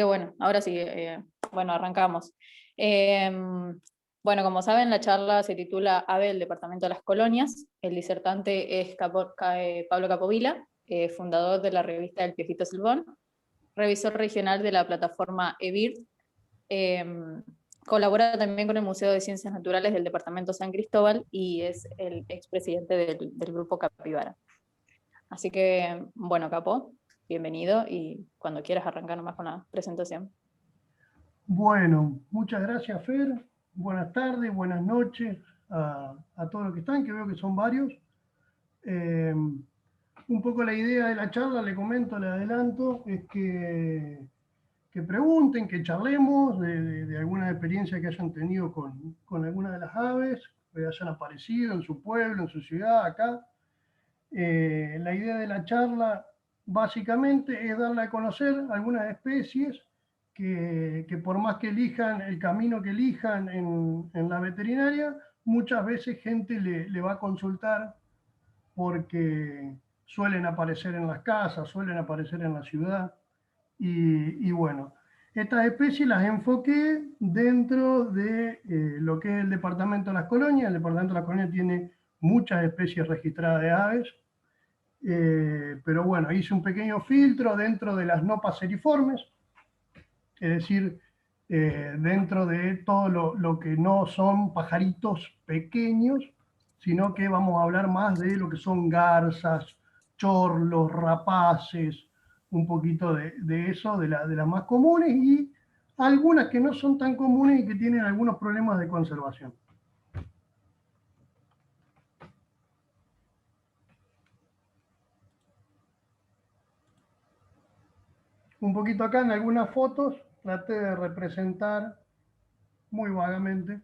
Bueno, ahora sí, bueno, arrancamos. Bueno, como saben, la charla se titula AVE, el Departamento de las Colonias. El disertante es Pablo Capovilla, fundador de la revista El Piojito Silbón, revisor regional de la plataforma EBIRD. Colabora también con el Museo de Ciencias Naturales del Departamento San Cristóbal y es el expresidente del Grupo Capibara. Así que, bueno, Capo, bienvenido y cuando quieras arrancar nomás con la presentación. Bueno, muchas gracias, Fer. Buenas tardes, buenas noches a todos los que están, que veo que son varios. Un poco la idea de la charla, le comento, le adelanto, es que pregunten, que charlemos de alguna experiencia que hayan tenido con alguna de las aves, que hayan aparecido en su pueblo, en su ciudad, acá. La idea de la charla básicamente es darle a conocer algunas especies que por más que elijan el camino que elijan en la veterinaria, muchas veces gente le va a consultar porque suelen aparecer en las casas, suelen aparecer en la ciudad. Y bueno, estas especies las enfoqué dentro de lo que es el departamento de las colonias. El departamento de las colonias tiene muchas especies registradas de aves, pero bueno, hice un pequeño filtro dentro de las no paseriformes, es decir, dentro de todo lo que no son pajaritos pequeños, sino que vamos a hablar más de lo que son garzas, chorlos, rapaces, un poquito de eso, de las más comunes, y algunas que no son tan comunes y que tienen algunos problemas de conservación. Un poquito acá en algunas fotos traté de representar muy vagamente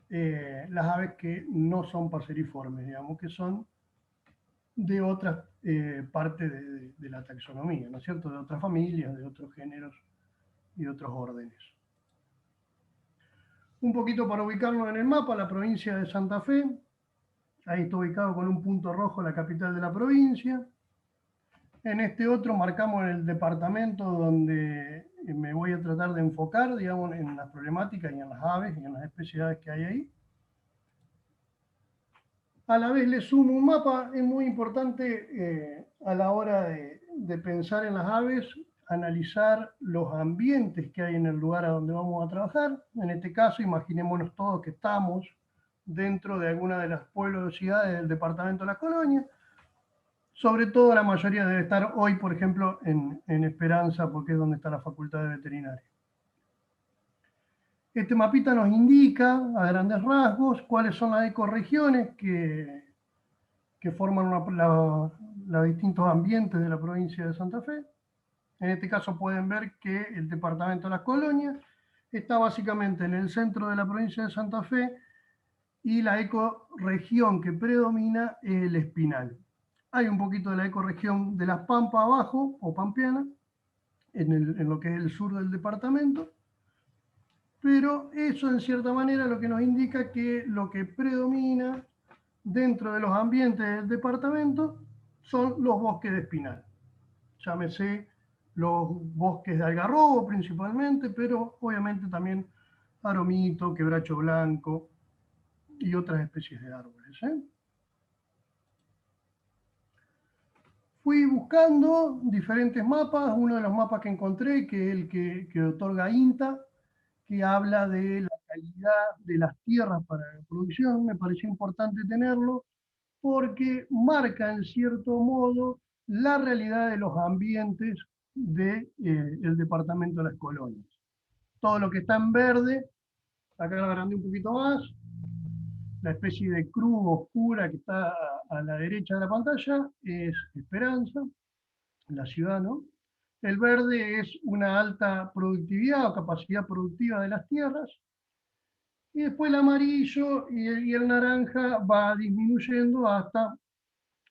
las aves que no son paseriformes, digamos, que son de otras partes de la taxonomía, ¿no es cierto? De otras familias, de otros géneros y otros órdenes. Un poquito para ubicarlo en el mapa, la provincia de Santa Fe. Ahí está ubicado con un punto rojo la capital de la provincia. En este otro marcamos el departamento donde me voy a tratar de enfocar, digamos, en las problemáticas y en las aves y en las especies que hay ahí. A la vez le sumo un mapa, es muy importante a la hora de pensar en las aves, analizar los ambientes que hay en el lugar a donde vamos a trabajar. En este caso, imaginémonos todos que estamos dentro de alguna de las pueblosidades del departamento de las colonias. Sobre todo la mayoría debe estar hoy, por ejemplo, en Esperanza, porque es donde está la Facultad de Veterinaria. Este mapita nos indica a grandes rasgos cuáles son las ecorregiones que forman los distintos ambientes de la provincia de Santa Fe. En este caso pueden ver que el departamento de las colonias está básicamente en el centro de la provincia de Santa Fe y la ecorregión que predomina es el espinal. Hay un poquito de la ecorregión de las Pampas abajo, o pampeana, en lo que es el sur del departamento, pero eso en cierta manera lo que nos indica que lo que predomina dentro de los ambientes del departamento son los bosques de espinal. Llámese los bosques de algarrobo principalmente, pero obviamente también aromito, quebracho blanco y otras especies de árboles. Fui buscando diferentes mapas, uno de los mapas que encontré, que es el que otorga INTA, que habla de la calidad de las tierras para la producción, me pareció importante tenerlo, porque marca en cierto modo la realidad de los ambientes del departamento de las colonias. Todo lo que está en verde, acá lo agrandé un poquito más, la especie de cruz oscura que está a la derecha de la pantalla es Esperanza, la ciudad, ¿no? El verde es una alta productividad o capacidad productiva de las tierras, y después el amarillo y el naranja va disminuyendo hasta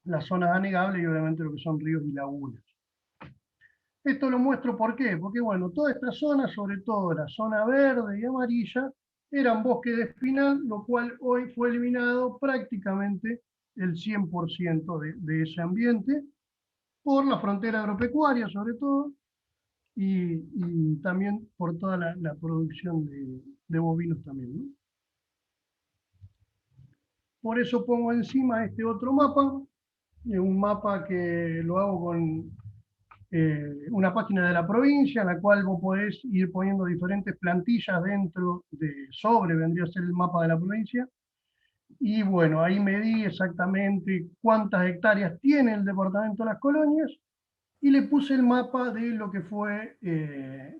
las zonas anegables y obviamente lo que son ríos y lagunas. Esto lo muestro ¿por qué? Porque bueno, toda esta zona, sobre todo la zona verde y amarilla, eran bosques de espinal, lo cual hoy fue eliminado prácticamente el 100% de ese ambiente por la frontera agropecuaria sobre todo, y también por toda la producción de bovinos también, ¿no? Por eso pongo encima este otro mapa, un mapa que lo hago con una página de la provincia, en la cual vos podés ir poniendo diferentes plantillas dentro vendría a ser el mapa de la provincia. Y bueno, ahí medí exactamente cuántas hectáreas tiene el departamento de Las Colonias y le puse el mapa de lo que fue,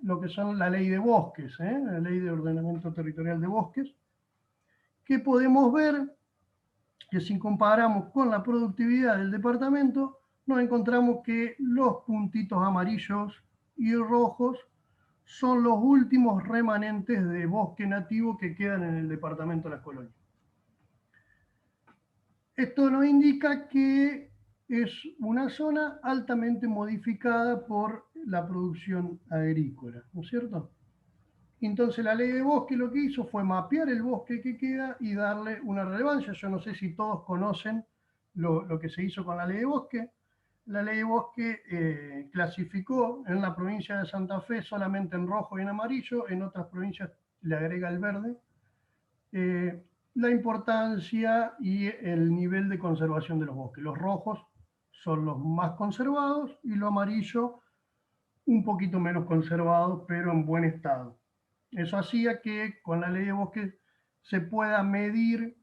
lo que son la ley de bosques, la ley de ordenamiento territorial de bosques, que podemos ver que si comparamos con la productividad del departamento, nos encontramos que los puntitos amarillos y rojos son los últimos remanentes de bosque nativo que quedan en el departamento de Las Colonias. Esto nos indica que es una zona altamente modificada por la producción agrícola, ¿no es cierto? Entonces la ley de bosque lo que hizo fue mapear el bosque que queda y darle una relevancia. Yo no sé si todos conocen lo que se hizo con la ley de bosque. La ley de bosque clasificó en la provincia de Santa Fe solamente en rojo y en amarillo, en otras provincias le agrega el verde. La importancia y el nivel de conservación de los bosques. Los rojos son los más conservados y lo amarillo un poquito menos conservado, pero en buen estado. Eso hacía que con la ley de bosque se pueda medir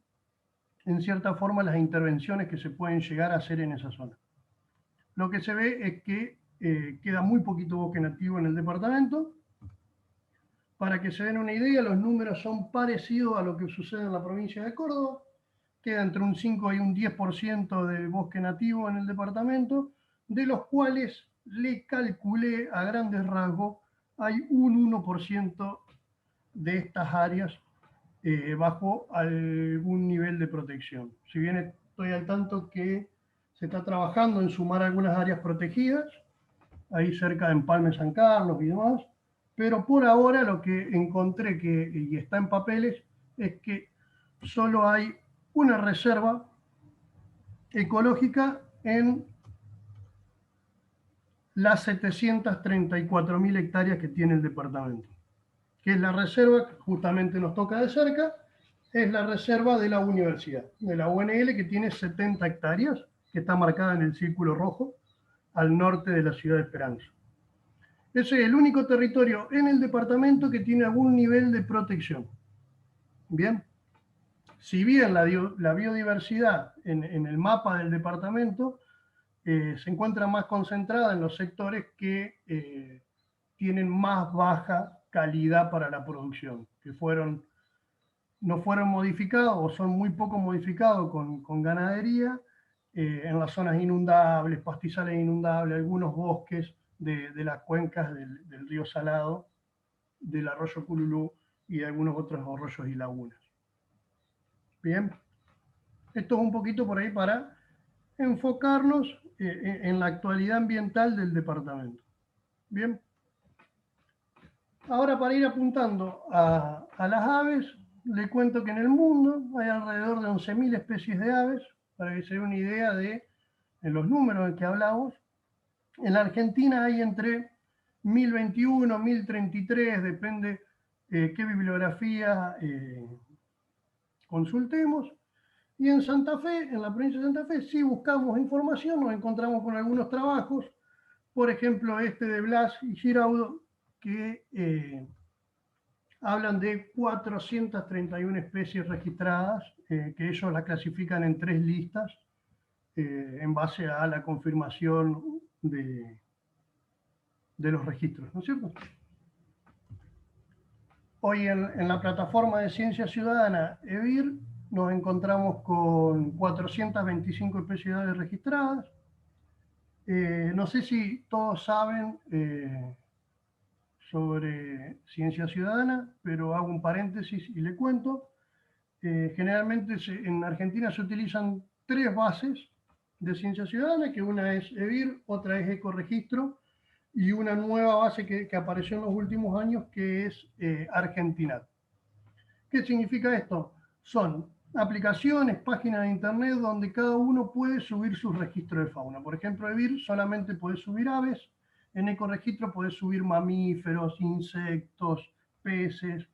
en cierta forma las intervenciones que se pueden llegar a hacer en esa zona. Lo que se ve es que queda muy poquito bosque nativo en el departamento. Para que se den una idea, los números son parecidos a lo que sucede en la provincia de Córdoba. Queda entre un 5 y un 10% de bosque nativo en el departamento, de los cuales le calculé a grandes rasgos, hay un 1% de estas áreas bajo algún nivel de protección. Si bien estoy al tanto que se está trabajando en sumar algunas áreas protegidas, ahí cerca de Empalme San Carlos y demás, pero por ahora lo que encontré y está en papeles es que solo hay una reserva ecológica en las 734.000 hectáreas que tiene el departamento, que es la reserva que justamente nos toca de cerca, es la reserva de la universidad, de la UNL, que tiene 70 hectáreas, que está marcada en el círculo rojo, al norte de la ciudad de Esperanza. Ese es el único territorio en el departamento que tiene algún nivel de protección. Bien, si bien la biodiversidad en el mapa del departamento se encuentra más concentrada en los sectores que tienen más baja calidad para la producción, que no fueron modificados o son muy poco modificados con ganadería, en las zonas inundables, pastizales inundables, algunos bosques de las cuencas del río Salado, del arroyo Cululú y de algunos otros arroyos y lagunas. Bien, esto es un poquito por ahí para enfocarnos en la actualidad ambiental del departamento. Bien, ahora para ir apuntando a las aves, le cuento que en el mundo hay alrededor de 11.000 especies de aves, para que se dé una idea de los números de que hablamos. En la Argentina hay entre 1021, 1033, depende qué bibliografía consultemos. Y en Santa Fe, en la provincia de Santa Fe, si buscamos información, nos encontramos con algunos trabajos, por ejemplo, este de Blas y Giraudo, que hablan de 431 especies registradas, que ellos las clasifican en 3 listas, en base a la confirmación de los registros, ¿no es cierto? Hoy en la plataforma de Ciencia Ciudadana EBIR nos encontramos con 425 especies de aves registradas. No sé si todos saben sobre Ciencia Ciudadana, pero hago un paréntesis y le cuento. Generalmente en Argentina se utilizan 3 bases de Ciencia Ciudadana, que una es EBIR, otra es Ecoregistro, y una nueva base que apareció en los últimos años, que es Argentinat. ¿Qué significa esto? Son aplicaciones, páginas de internet donde cada uno puede subir su registro de fauna. Por ejemplo, EBIR solamente puede subir aves, En ecoregistro podés subir mamíferos, insectos, peces,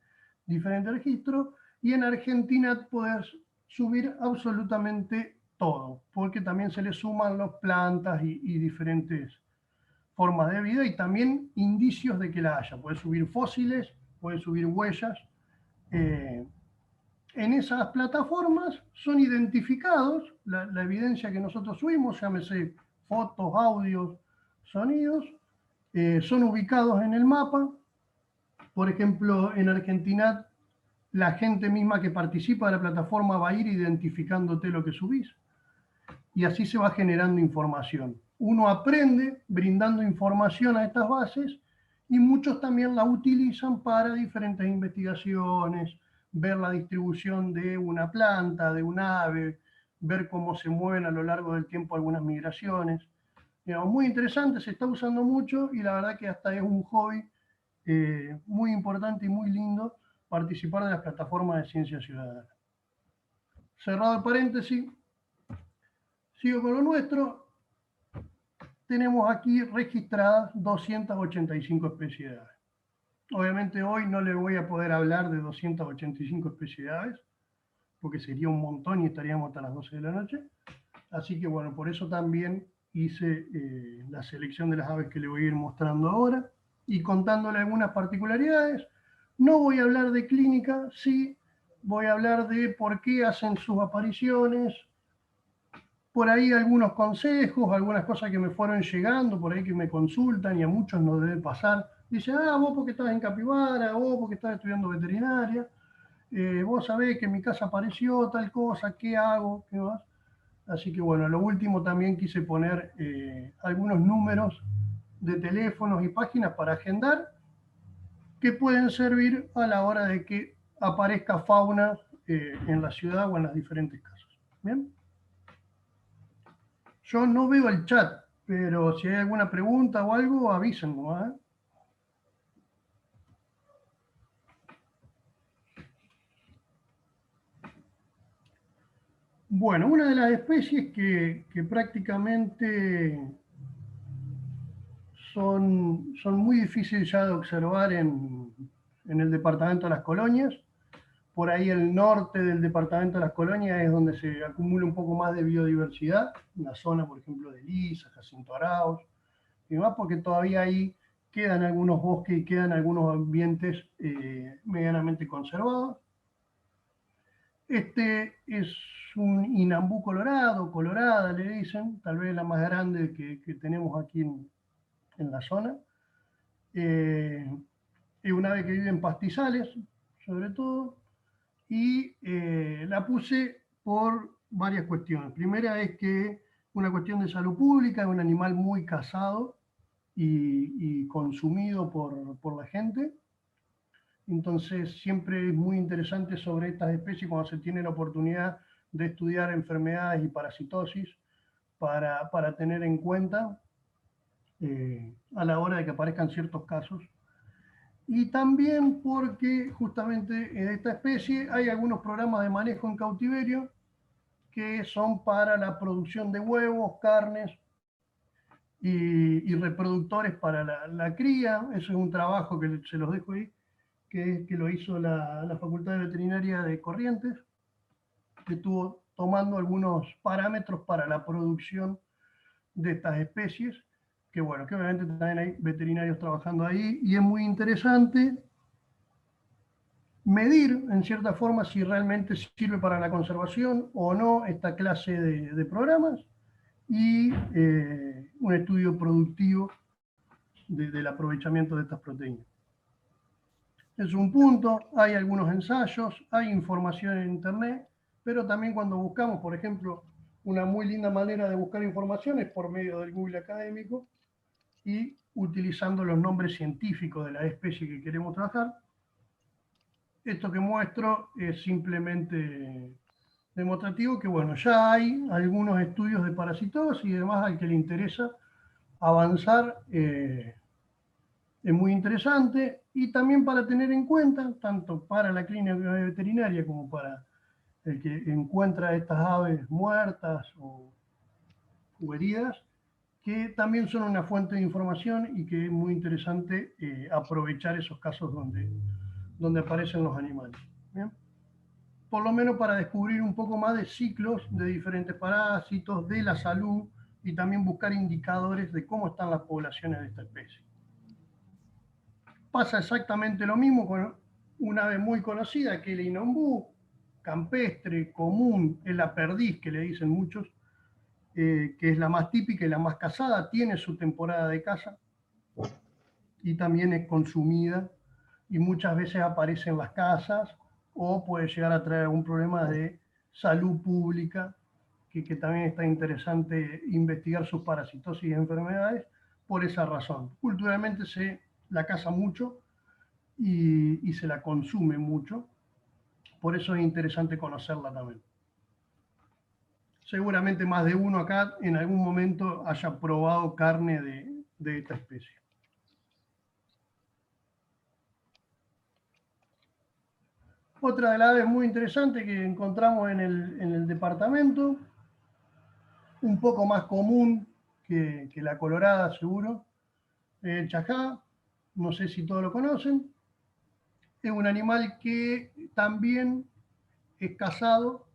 diferentes registros, y en Argentina podés subir absolutamente todo, porque también se le suman las plantas y diferentes formas de vida y también indicios de que la haya. Puedes subir fósiles, puedes subir huellas. En esas plataformas son identificados la evidencia que nosotros subimos, llámese fotos, audios, sonidos, son ubicados en el mapa. Por ejemplo, en Argentina, la gente misma que participa de la plataforma va a ir identificándote lo que subís y así se va generando información. Uno aprende brindando información a estas bases y muchos también la utilizan para diferentes investigaciones, ver la distribución de una planta, de un ave, ver cómo se mueven a lo largo del tiempo algunas migraciones. Digamos, muy interesante, se está usando mucho y la verdad que hasta es un hobby muy importante y muy lindo participar de las plataformas de ciencia ciudadana. Cerrado el paréntesis, sigo con lo nuestro. Tenemos aquí registradas 285 especies de aves. Obviamente hoy no les voy a poder hablar de 285 especies de aves, porque sería un montón y estaríamos hasta las 12 de la noche. Así que bueno, por eso también hice la selección de las aves que les voy a ir mostrando ahora y contándole algunas particularidades. No voy a hablar de clínica, sí voy a hablar de por qué hacen sus apariciones, por ahí algunos consejos, algunas cosas que me fueron llegando, por ahí que me consultan y a muchos nos debe pasar. Dice, vos porque estás en capibara, vos porque estás estudiando veterinaria, vos sabés que en mi casa apareció tal cosa, ¿qué hago? ¿Qué más? Así que bueno, lo último también quise poner algunos números de teléfonos y páginas para agendar que pueden servir a la hora de que aparezca fauna en la ciudad o en las diferentes casas. ¿Bien? Yo no veo el chat, pero si hay alguna pregunta o algo, avísenme, ¿eh? Bueno, una de las especies que prácticamente son muy difíciles ya de observar en el departamento de Las Colonias. Por ahí el norte del departamento de Las Colonias es donde se acumula un poco más de biodiversidad, en la zona, por ejemplo, de Lisa, Jacinto Arauz, y demás, porque todavía ahí quedan algunos bosques y quedan algunos ambientes medianamente conservados. Este es un inambú colorado, colorada le dicen, tal vez la más grande que tenemos aquí en la zona. Es un ave que vive en pastizales, sobre todo, y la puse por varias cuestiones. Primera es que una cuestión de salud pública, es un animal muy cazado y consumido por la gente. Entonces siempre es muy interesante sobre estas especies cuando se tiene la oportunidad de estudiar enfermedades y parasitosis para tener en cuenta a la hora de que aparezcan ciertos casos. Y también porque justamente en esta especie hay algunos programas de manejo en cautiverio que son para la producción de huevos, carnes y reproductores para la cría. Eso es un trabajo que se los dejo ahí, que lo hizo la Facultad de Veterinaria de Corrientes, que estuvo tomando algunos parámetros para la producción de estas especies, que bueno, que obviamente también hay veterinarios trabajando ahí, y es muy interesante medir en cierta forma si realmente sirve para la conservación o no esta clase de programas y un estudio productivo del aprovechamiento de estas proteínas. Es un punto, hay algunos ensayos, hay información en internet, pero también cuando buscamos, por ejemplo, una muy linda manera de buscar información es por medio del Google académico y utilizando los nombres científicos de la especie que queremos trabajar. Esto que muestro es simplemente demostrativo que, bueno, ya hay algunos estudios de parasitosis y demás al que le interesa avanzar. Es muy interesante y también para tener en cuenta, tanto para la clínica veterinaria como para el que encuentra estas aves muertas o heridas, que también son una fuente de información y que es muy interesante aprovechar esos casos donde aparecen los animales. ¿Bien? Por lo menos para descubrir un poco más de ciclos de diferentes parásitos, de la salud y también buscar indicadores de cómo están las poblaciones de esta especie. Pasa exactamente lo mismo con una ave muy conocida que es el inombú, campestre, común, es la perdiz que le dicen muchos, que es la más típica y la más cazada, tiene su temporada de caza y también es consumida y muchas veces aparece en las casas o puede llegar a traer algún problema de salud pública, que también está interesante investigar sus parasitosis y enfermedades por esa razón. Culturalmente se la caza mucho y se la consume mucho, por eso es interesante conocerla también. Seguramente más de uno acá en algún momento haya probado carne de esta especie. Otra de las aves muy interesantes que encontramos en el departamento, un poco más común que la colorada seguro, el chajá, no sé si todos lo conocen, es un animal que también es cazado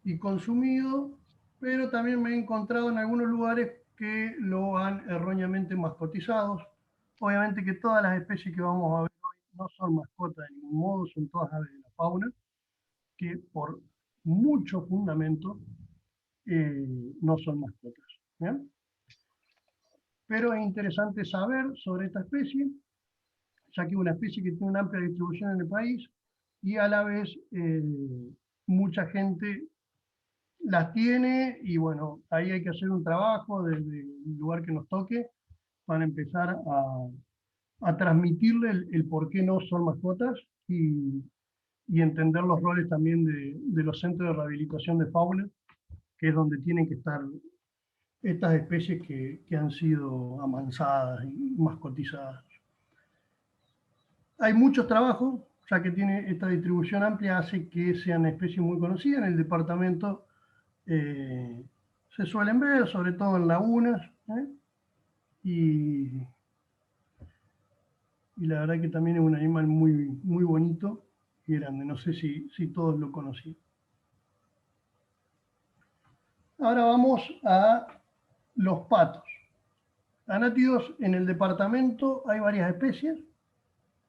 y consumido, pero también me he encontrado en algunos lugares que lo han erróneamente mascotizados. Obviamente que todas las especies que vamos a ver hoy no son mascotas de ningún modo, son todas aves de la fauna, que por mucho fundamento no son mascotas. ¿Bien? Pero es interesante saber sobre esta especie, ya que es una especie que tiene una amplia distribución en el país y a la vez mucha gente las tiene y bueno, ahí hay que hacer un trabajo desde el lugar que nos toque para empezar a transmitirle el por qué no son mascotas y entender los roles también de los centros de rehabilitación de fauna, que es donde tienen que estar estas especies que han sido amansadas y mascotizadas. Hay muchos trabajos, ya que tiene esta distribución amplia, hace que sean especies muy conocidas. En el departamento se suelen ver, sobre todo en lagunas, y la verdad que también es un animal muy, muy bonito y grande. No sé si todos lo conocían. Ahora vamos a los patos. Anátidos en el departamento hay varias especies.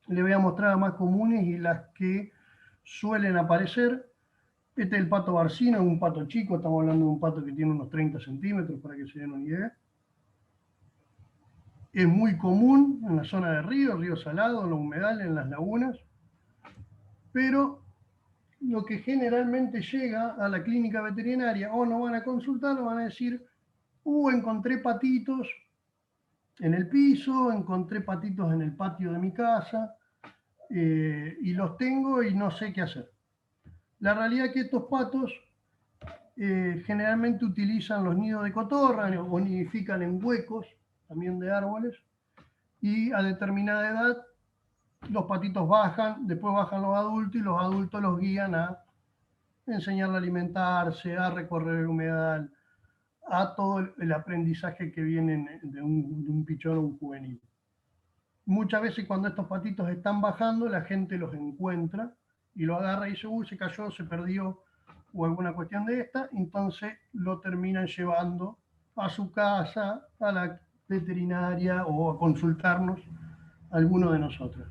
Le voy a mostrar las más comunes y las que suelen aparecer. Este es el pato barcino, es un pato chico, estamos hablando de un pato que tiene unos 30 centímetros para que se den una idea. Es muy común en la zona de ríos salados, en los humedales, en las lagunas, pero lo que generalmente llega a la clínica veterinaria o nos van a consultar, nos van a decir, encontré patitos en el piso, encontré patitos en el patio de mi casa, y los tengo y no sé qué hacer. La realidad es que estos patos generalmente utilizan los nidos de cotorra o nidifican en huecos también de árboles y a determinada edad los patitos bajan, después bajan los adultos y los adultos los guían a enseñarle a alimentarse, a recorrer el humedal, a todo el aprendizaje que viene de un pichón o un juvenil. Muchas veces cuando estos patitos están bajando, la gente los encuentra y lo agarra y dice, se cayó, se perdió o alguna cuestión de esta, entonces lo terminan llevando a su casa, a la veterinaria o a consultarnos a alguno de nosotros.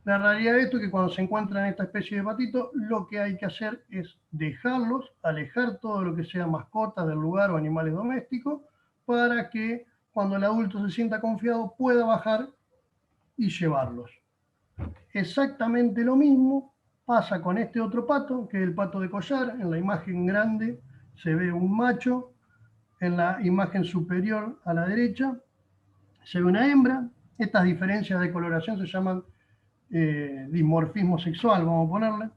La realidad de esto es que cuando se encuentran esta especie de patitos, lo que hay que hacer es dejarlos, alejar todo lo que sea mascotas del lugar o animales domésticos, para que cuando el adulto se sienta confiado pueda bajar y llevarlos. Exactamente lo mismo pasa con este otro pato, que es el pato de collar. En la imagen grande se ve un macho, en la imagen superior a la derecha se ve una hembra. Estas diferencias de coloración se llaman dimorfismo sexual, vamos a ponerle,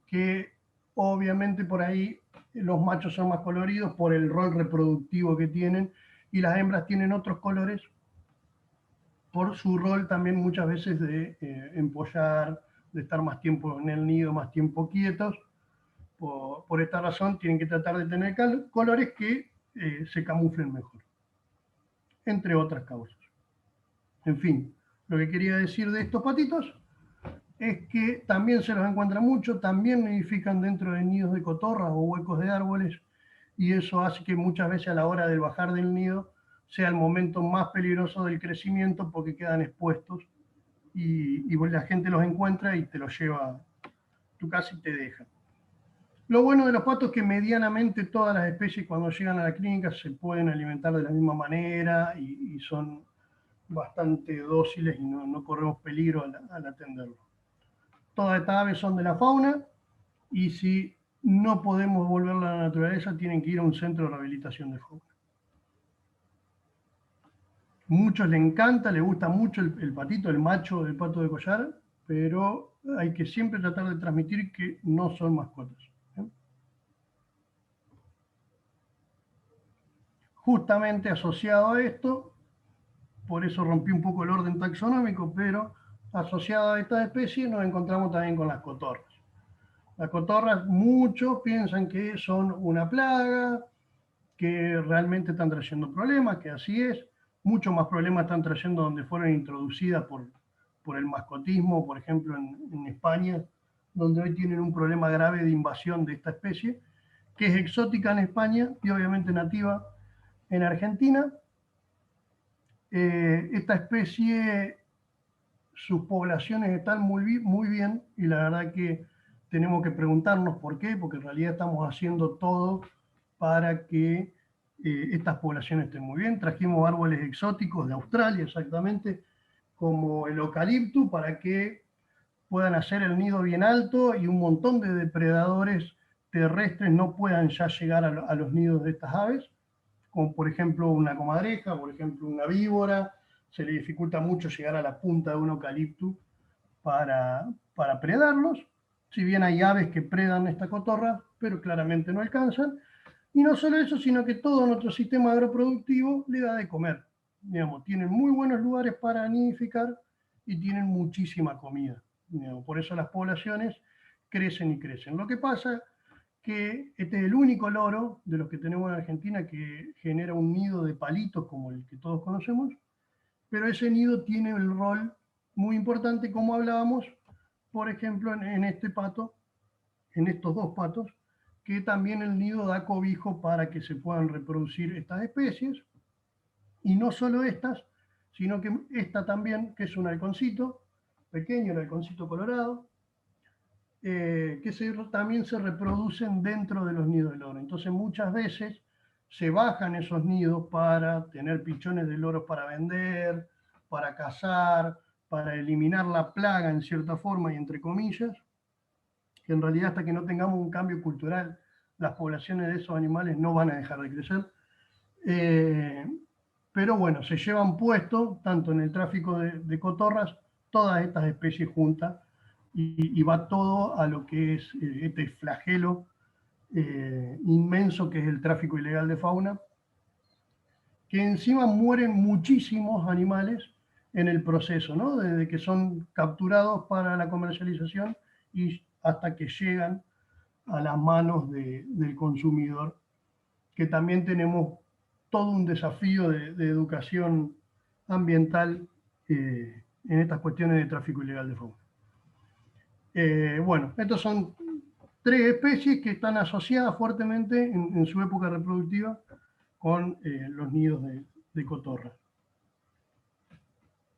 que obviamente por ahí los machos son más coloridos por el rol reproductivo que tienen y las hembras tienen otros colores por su rol también muchas veces de empollar, de estar más tiempo en el nido, más tiempo quietos. Por esta razón tienen que tratar de tener colores que se camuflen mejor, entre otras causas. En fin, lo que quería decir de estos patitos es que también se los encuentra mucho, también nidifican dentro de nidos de cotorras o huecos de árboles, y eso hace que muchas veces a la hora del bajar del nido sea el momento más peligroso del crecimiento porque quedan expuestos y la gente los encuentra y te los lleva a tu casa y te deja. Lo bueno de los patos es que medianamente todas las especies cuando llegan a la clínica se pueden alimentar de la misma manera y son bastante dóciles y no corremos peligro al atenderlos. Todas estas aves son de la fauna y si no podemos volverla a la naturaleza tienen que ir a un centro de rehabilitación de fauna. Muchos le encanta, le gusta mucho el patito, el macho del pato de collar, pero hay que siempre tratar de transmitir que no son mascotas. Justamente asociado a esto, por eso rompí un poco el orden taxonómico, pero asociado a estas especies nos encontramos también con las cotorras. Las cotorras, muchos piensan que son una plaga, que realmente están trayendo problemas, que así es. Muchos más problemas están trayendo donde fueron introducidas por el mascotismo, por ejemplo en España, donde hoy tienen un problema grave de invasión de esta especie, que es exótica en España y obviamente nativa en Argentina. Esta especie, sus poblaciones están muy bien y la verdad que tenemos que preguntarnos por qué, porque en realidad estamos haciendo todo para que estas poblaciones estén muy bien. Trajimos árboles exóticos de Australia exactamente, como el eucalipto, para que puedan hacer el nido bien alto y un montón de depredadores terrestres no puedan ya llegar a los nidos de estas aves, como por ejemplo una comadreja, por ejemplo una víbora. Se le dificulta mucho llegar a la punta de un eucalipto para predarlos, si bien hay aves que predan esta cotorra, pero claramente no alcanzan. Y no solo eso, sino que todo nuestro sistema agroproductivo le da de comer. Digamos, tienen muy buenos lugares para nidificar y tienen muchísima comida. Digamos, por eso las poblaciones crecen y crecen. Lo que pasa que este es el único loro de los que tenemos en Argentina que genera un nido de palitos como el que todos conocemos, pero ese nido tiene el rol muy importante, como hablábamos, por ejemplo, en este pato, en estos dos patos, que también el nido da cobijo para que se puedan reproducir estas especies, y no solo estas, sino que esta también, que es un halconcito, pequeño, el halconcito colorado, también se reproducen dentro de los nidos de loro. Entonces muchas veces se bajan esos nidos para tener pichones de loros para vender, para cazar, para eliminar la plaga en cierta forma y entre comillas, que en realidad hasta que no tengamos un cambio cultural, las poblaciones de esos animales no van a dejar de crecer. Pero bueno, se llevan puesto, tanto en el tráfico de cotorras, todas estas especies juntas, y va todo a lo que es este flagelo inmenso que es el tráfico ilegal de fauna, que encima mueren muchísimos animales en el proceso, ¿no? Desde que son capturados para la comercialización y hasta que llegan a las manos del consumidor, que también tenemos todo un desafío de educación ambiental en estas cuestiones de tráfico ilegal de fauna. Bueno, estos son tres especies que están asociadas fuertemente en su época reproductiva con los nidos de cotorra.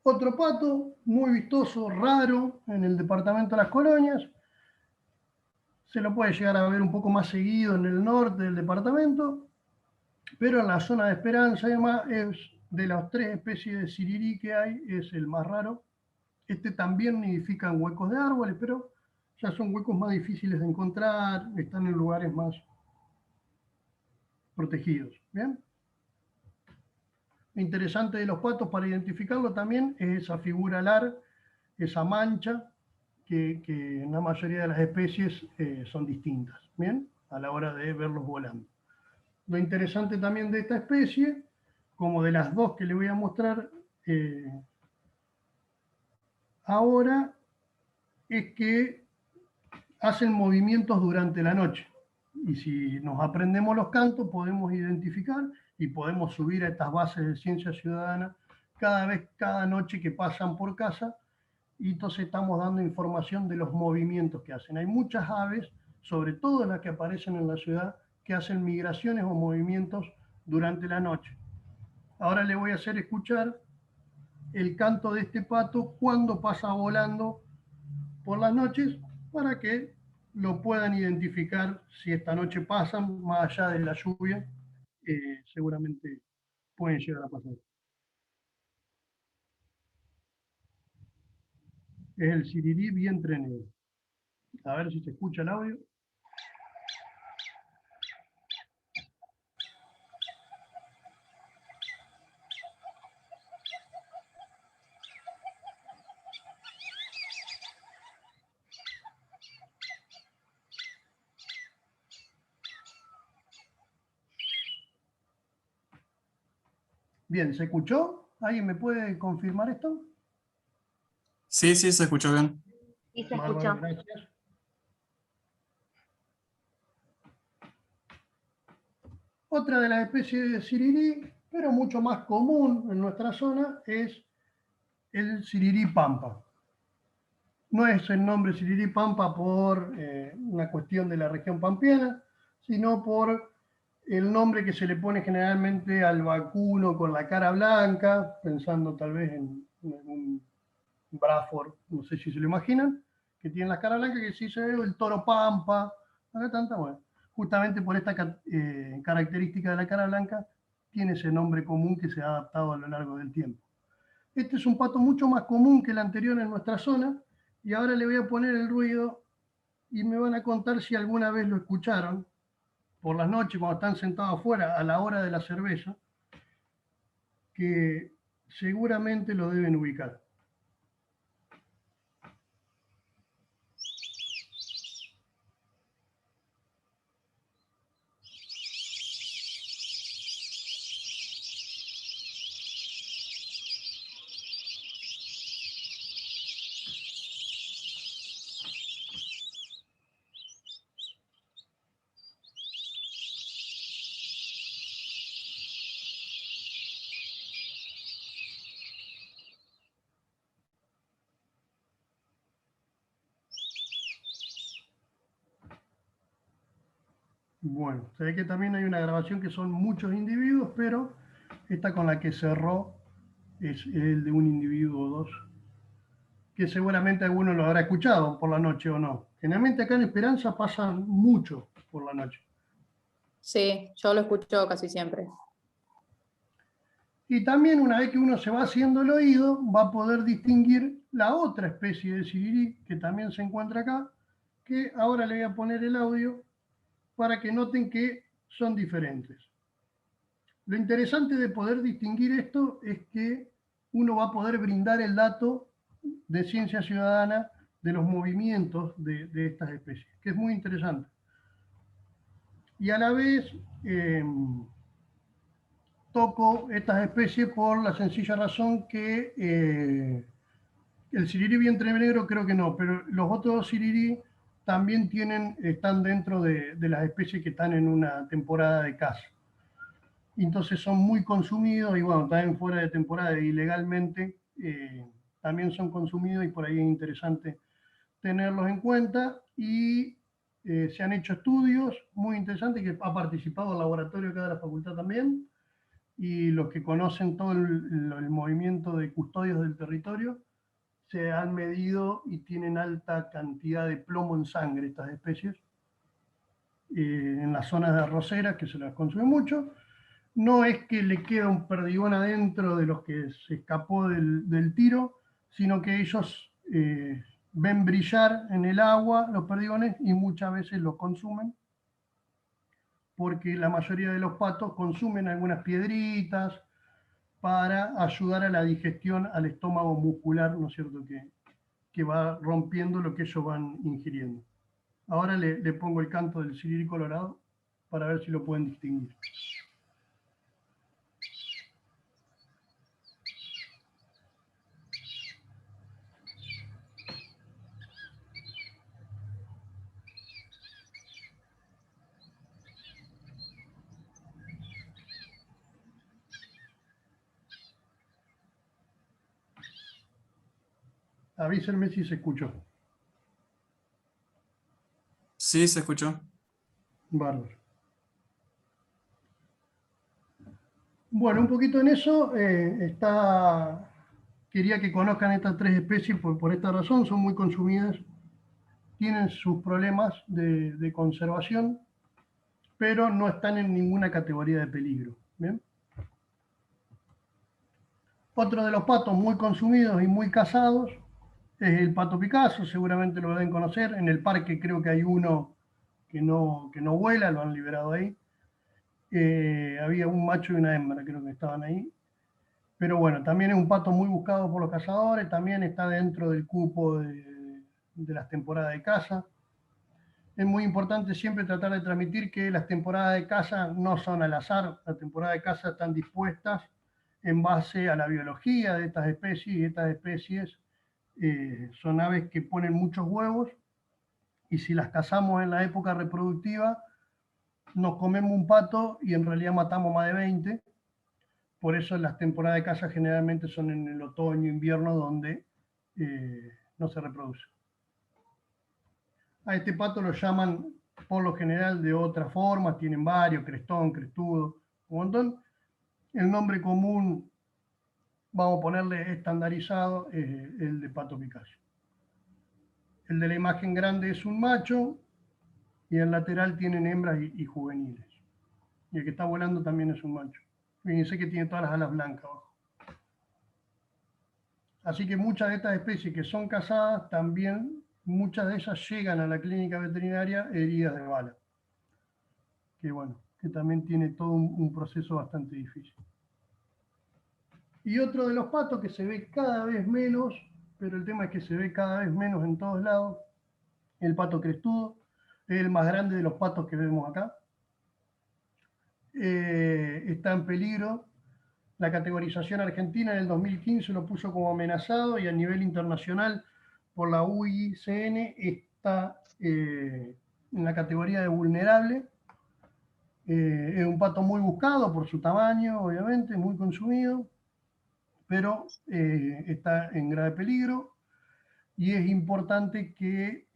Otro pato muy vistoso, raro, en el departamento de Las Colonias. Se lo puede llegar a ver un poco más seguido en el norte del departamento, pero en la zona de Esperanza, además, es de las tres especies de sirirí que hay, es el más raro. Este también nidifica en huecos de árboles, pero ya son huecos más difíciles de encontrar, están en lugares más protegidos. ¿Bien? Lo interesante de los patos para identificarlo también es esa figura alar, esa mancha, que en la mayoría de las especies son distintas, ¿bien? A la hora de verlos volando. Lo interesante también de esta especie, como de las dos que le voy a mostrar ahora, es que hacen movimientos durante la noche. Y si nos aprendemos los cantos, podemos identificar y podemos subir a estas bases de ciencia ciudadana cada noche que pasan por casa, y entonces estamos dando información de los movimientos que hacen. Hay muchas aves, sobre todo las que aparecen en la ciudad, que hacen migraciones o movimientos durante la noche. Ahora le voy a hacer escuchar el canto de este pato cuando pasa volando por las noches, para que lo puedan identificar si esta noche pasan, más allá de la lluvia, seguramente pueden llegar a pasar. Es el sirirí vientre negro. A ver si se escucha el audio. Bien, ¿se escuchó? ¿Alguien me puede confirmar esto? Sí, sí, se escuchó bien. Y se Bárbaro, escuchó. gracias. Otra de las especies de sirirí, pero mucho más común en nuestra zona, es el sirirí pampa. No es el nombre sirirí pampa por una cuestión de la región pampeana, sino por el nombre que se le pone generalmente al vacuno con la cara blanca, pensando tal vez en un Bradford, no sé si se lo imaginan, que tiene la cara blanca, que sí se ve el toro pampa, acá tanta, bueno, justamente por esta característica de la cara blanca, tiene ese nombre común que se ha adaptado a lo largo del tiempo. Este es un pato mucho más común que el anterior en nuestra zona, y ahora le voy a poner el ruido y me van a contar si alguna vez lo escucharon por las noches cuando están sentados afuera a la hora de la cerveza, que seguramente lo deben ubicar. Bueno, se ve que también hay una grabación que son muchos individuos, pero esta con la que cerró es el de un individuo o dos, que seguramente alguno lo habrá escuchado por la noche o no. Generalmente acá en Esperanza pasan mucho por la noche. Sí, yo lo escucho casi siempre. Y también una vez que uno se va haciendo el oído, va a poder distinguir la otra especie de sirirí que también se encuentra acá, que ahora le voy a poner el audio para que noten que son diferentes. Lo interesante de poder distinguir esto es que uno va a poder brindar el dato de ciencia ciudadana de los movimientos de estas especies, que es muy interesante. Y a la vez toco estas especies por la sencilla razón que el sirirí vientre negro creo que no, pero los otros sirirí también están dentro de las especies que están en una temporada de caza. Entonces son muy consumidos y bueno, también fuera de temporada ilegalmente también son consumidos, y por ahí es interesante tenerlos en cuenta. Y se han hecho estudios muy interesantes que ha participado el laboratorio acá de la facultad también, y los que conocen todo el movimiento de custodios del territorio se han medido y tienen alta cantidad de plomo en sangre estas especies en las zonas de arroceras que se las consume mucho. No es que le queda un perdigón adentro de los que se escapó del tiro, sino que ellos ven brillar en el agua los perdigones y muchas veces los consumen, porque la mayoría de los patos consumen algunas piedritas para ayudar a la digestión al estómago muscular, ¿no es cierto?, que va rompiendo lo que ellos van ingiriendo. Ahora le pongo el canto del sirirí colorado para ver si lo pueden distinguir. Avísenme si se escuchó. Sí, se escuchó. Bárbaro. Bueno, un poquito en eso quería que conozcan estas tres especies por esta razón, son muy consumidas, tienen sus problemas de conservación, pero no están en ninguna categoría de peligro. ¿Bien? Otro de los patos muy consumidos y muy cazados es el pato Picasso, seguramente lo deben conocer. En el parque creo que hay uno que no vuela, lo han liberado ahí. Había un macho y una hembra, creo que estaban ahí. Pero bueno, también es un pato muy buscado por los cazadores, también está dentro del cupo de las temporadas de caza. Es muy importante siempre tratar de transmitir que las temporadas de caza no son al azar, las temporadas de caza están dispuestas en base a la biología de estas especies, y estas especies son aves que ponen muchos huevos, y si las cazamos en la época reproductiva, nos comemos un pato y en realidad matamos más de 20. Por eso las temporadas de caza generalmente son en el otoño, invierno, donde no se reproduce. A este pato lo llaman por lo general de otras formas, tienen varios, crestón, crestudo, un montón. El nombre común, vamos a ponerle estandarizado, es el de pato Picasso. El de la imagen grande es un macho y en lateral tienen hembras y juveniles. Y el que está volando también es un macho. Fíjense que tiene todas las alas blancas abajo. Así que muchas de estas especies que son cazadas, también muchas de ellas llegan a la clínica veterinaria heridas de bala. Que bueno, que también tiene todo un proceso bastante difícil. Y otro de los patos que se ve cada vez menos, pero el tema es que se ve cada vez menos en todos lados, el pato crestudo, es el más grande de los patos que vemos acá. Está en peligro. La categorización argentina en el 2015 lo puso como amenazado, y a nivel internacional por la UICN está en la categoría de vulnerable. Es un pato muy buscado por su tamaño, obviamente, muy consumido, pero está en grave peligro, y es importante que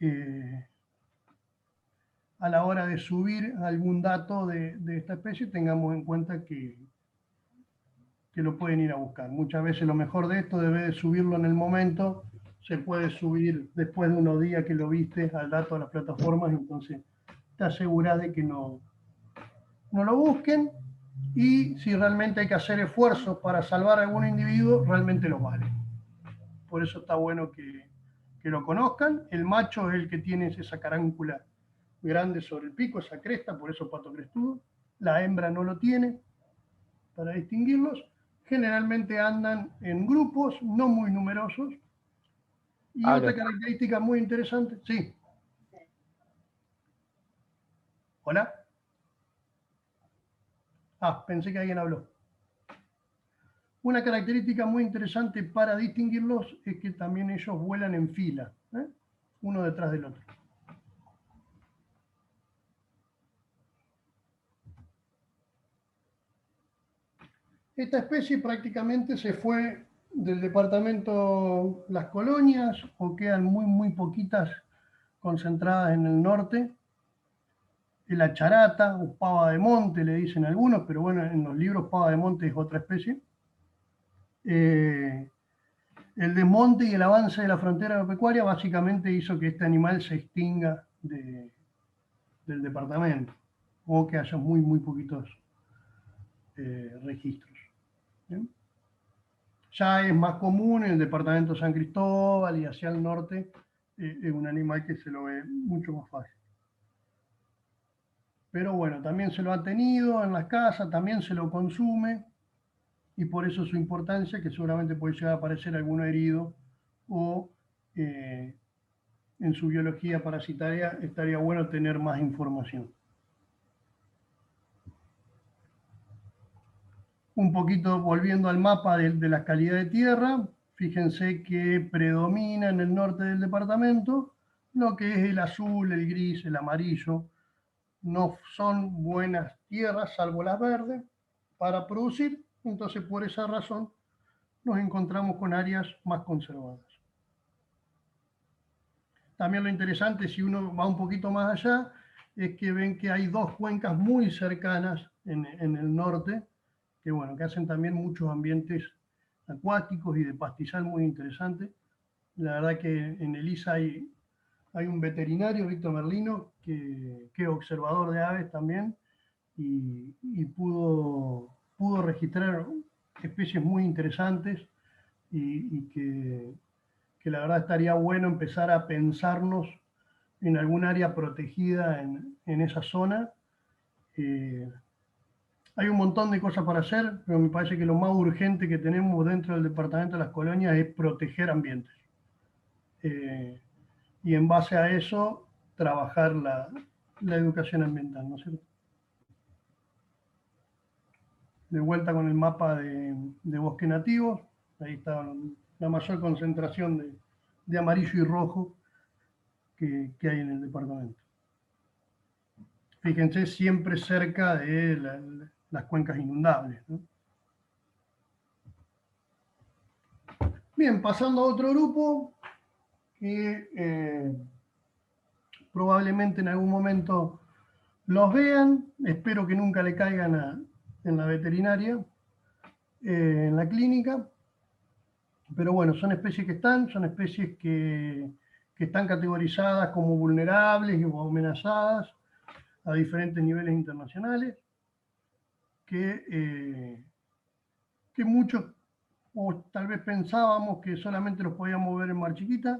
a la hora de subir algún dato de esta especie tengamos en cuenta que lo pueden ir a buscar. Muchas veces lo mejor de esto, debe de subirlo en el momento, se puede subir después de unos días que lo viste al dato de las plataformas, entonces te aseguras de que no lo busquen, y si realmente hay que hacer esfuerzos para salvar a algún individuo, realmente lo vale. Por eso está bueno que lo conozcan. El macho es el que tiene esa caráncula grande sobre el pico, esa cresta, por eso pato crestudo. La hembra no lo tiene, para distinguirlos. Generalmente andan en grupos, no muy numerosos. Y otra característica muy interesante, sí. ¿Hola? Pensé que alguien habló. Una característica muy interesante para distinguirlos es que también ellos vuelan en fila, uno detrás del otro. Esta especie prácticamente se fue del departamento Las Colonias, o quedan muy poquitas concentradas en el norte. La charata, o pava de monte, le dicen algunos, pero bueno, en los libros pava de monte es otra especie. El desmonte y el avance de la frontera agropecuaria básicamente hizo que este animal se extinga del departamento, o que haya muy poquitos registros. ¿Bien? Ya es más común en el departamento San Cristóbal y hacia el norte, es un animal que se lo ve mucho más fácil. Pero bueno, también se lo ha tenido en las casas, también se lo consume, y por eso su importancia, que seguramente puede llegar a aparecer alguno herido, o en su biología parasitaria estaría bueno tener más información. Un poquito volviendo al mapa de la calidad de tierra, fíjense que predomina en el norte del departamento lo que es el azul, el gris, el amarillo. No son buenas tierras, salvo las verdes, para producir. Entonces, por esa razón, nos encontramos con áreas más conservadas. también lo interesante, si uno va un poquito más allá, es que ven que hay dos cuencas muy cercanas en el norte, que bueno, que hacen también muchos ambientes acuáticos y de pastizal muy interesantes. La verdad que en Elisa hay un veterinario, Víctor Merlino, que es observador de aves también, y pudo registrar especies muy interesantes y que la verdad estaría bueno empezar a pensarnos en algún área protegida en esa zona. Hay un montón de cosas para hacer, pero me parece que lo más urgente que tenemos dentro del Departamento de las Colonias es proteger ambientes. Y en base a eso, trabajar la educación ambiental, ¿no es cierto? De vuelta con el mapa de bosque nativo, ahí está la mayor concentración de amarillo y rojo que hay en el departamento. Fíjense, siempre cerca de las cuencas inundables, ¿no? Bien, pasando a otro grupo que probablemente en algún momento los vean, espero que nunca le caigan en la veterinaria, en la clínica, pero bueno, son especies son especies que están categorizadas como vulnerables o amenazadas a diferentes niveles internacionales, que muchos, o tal vez pensábamos que solamente los podíamos ver en Mar Chiquita.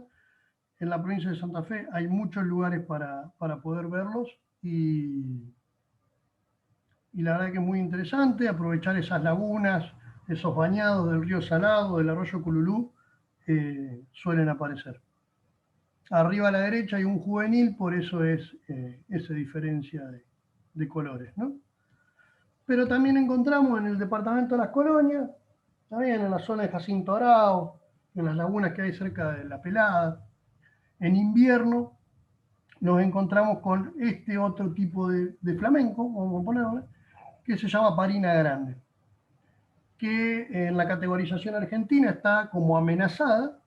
En la provincia de Santa Fe hay muchos lugares para poder verlos y la verdad que es muy interesante aprovechar esas lagunas, esos bañados del río Salado, del arroyo Cululú, suelen aparecer. Arriba a la derecha hay un juvenil, por eso es esa diferencia de colores, ¿no? Pero también encontramos en el departamento de las Colonias, también en la zona de Jacinto Arao, en las lagunas que hay cerca de La Pelada. En invierno nos encontramos con este otro tipo de flamenco, vamos a ponerle, que se llama Parina Grande, que en la categorización argentina está como amenazada,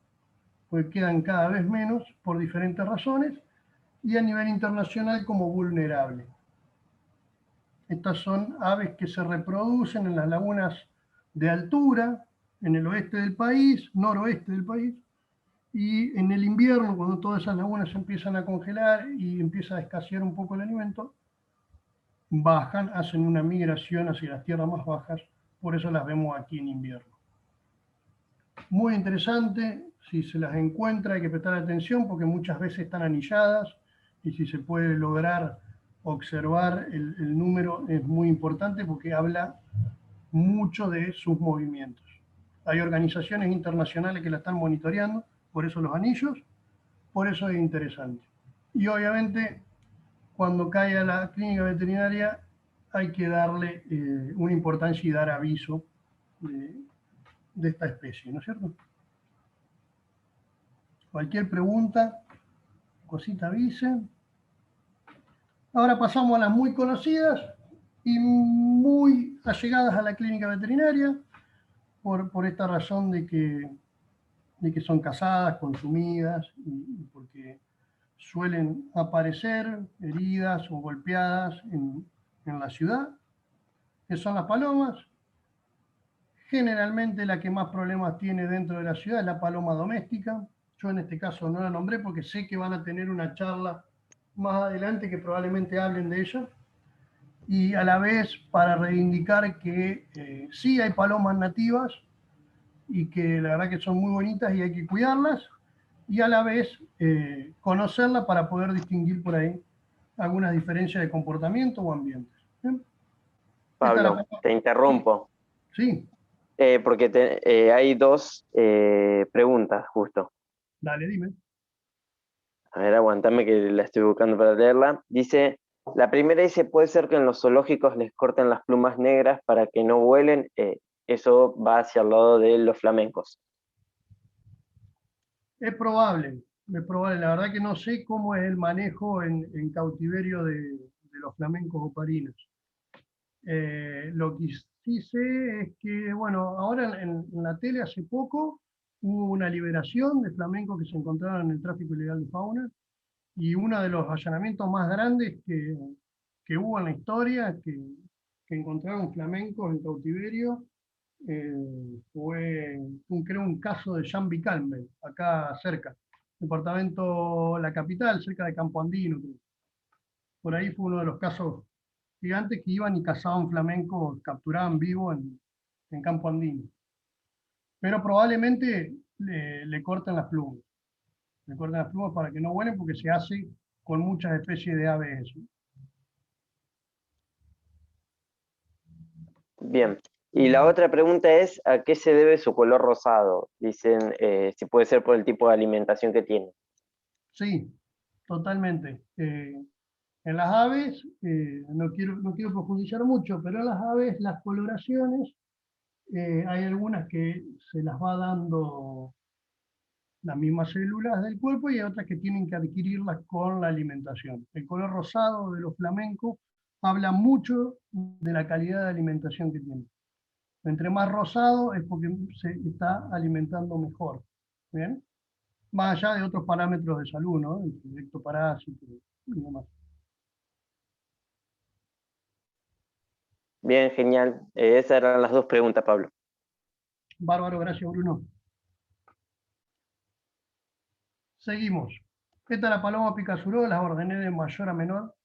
pues quedan cada vez menos por diferentes razones, y a nivel internacional como vulnerable. Estas son aves que se reproducen en las lagunas de altura, en el oeste del país, noroeste del país, y en el invierno, cuando todas esas lagunas se empiezan a congelar y empieza a escasear un poco el alimento, bajan, hacen una migración hacia las tierras más bajas, por eso las vemos aquí en invierno. Muy interesante, si se las encuentra hay que prestar atención porque muchas veces están anilladas y si se puede lograr observar el número es muy importante porque habla mucho de sus movimientos. Hay organizaciones internacionales que la están monitoreando, por eso los anillos, por eso es interesante. Y obviamente cuando cae a la clínica veterinaria hay que darle una importancia y dar aviso de esta especie, ¿no es cierto? Cualquier pregunta, cosita avisen. Ahora pasamos a las muy conocidas y muy allegadas a la clínica veterinaria, por esta razón de que son cazadas, consumidas, y porque suelen aparecer heridas o golpeadas en la ciudad, que son las palomas. Generalmente la que más problemas tiene dentro de la ciudad es la paloma doméstica. Yo en este caso no la nombré porque sé que van a tener una charla más adelante que probablemente hablen de ella. Y a la vez para reivindicar que sí hay palomas nativas y que la verdad que son muy bonitas y hay que cuidarlas, y a la vez conocerlas para poder distinguir por ahí algunas diferencias de comportamiento o ambientes. ¿Bien? Pablo, te interrumpo. Sí. Porque hay dos preguntas justo. Dale, dime. A ver, aguantame que la estoy buscando para leerla. Dice, la primera dice, ¿puede ser que en los zoológicos les corten las plumas negras para que no vuelen? Eso va hacia el lado de los flamencos. Es probable. La verdad que no sé cómo es el manejo en cautiverio de los flamencos o parinos. Lo que sí sé es que, bueno, ahora en la tele hace poco hubo una liberación de flamencos que se encontraron en el tráfico ilegal de fauna, y uno de los allanamientos más grandes que hubo en la historia, que encontraron flamencos en cautiverio, fue creo un caso de Jean Vicalme, acá cerca, departamento La Capital, cerca de Campo Andino, creo. Por ahí fue uno de los casos gigantes que iban y cazaban flamencos, capturaban vivos en Campo Andino. Pero probablemente le cortan las plumas. Le cortan las plumas para que no vuelen, porque se hace con muchas especies de aves eso. Bien. Y la otra pregunta es, ¿a qué se debe su color rosado? Dicen, si puede ser por el tipo de alimentación que tiene. Sí, totalmente. En las aves, no quiero profundizar mucho, pero en las aves las coloraciones, hay algunas que se las va dando las mismas células del cuerpo y hay otras que tienen que adquirirlas con la alimentación. El color rosado de los flamencos habla mucho de la calidad de alimentación que tienen. Entre más rosado es porque se está alimentando mejor. ¿Bien? Más allá de otros parámetros de salud, ¿no? El ectoparásito y demás. Bien, genial. Esas eran las dos preguntas, Pablo. Bárbaro, gracias, Bruno. Seguimos. Esta es la paloma picazuró, las ordené de mayor a menor.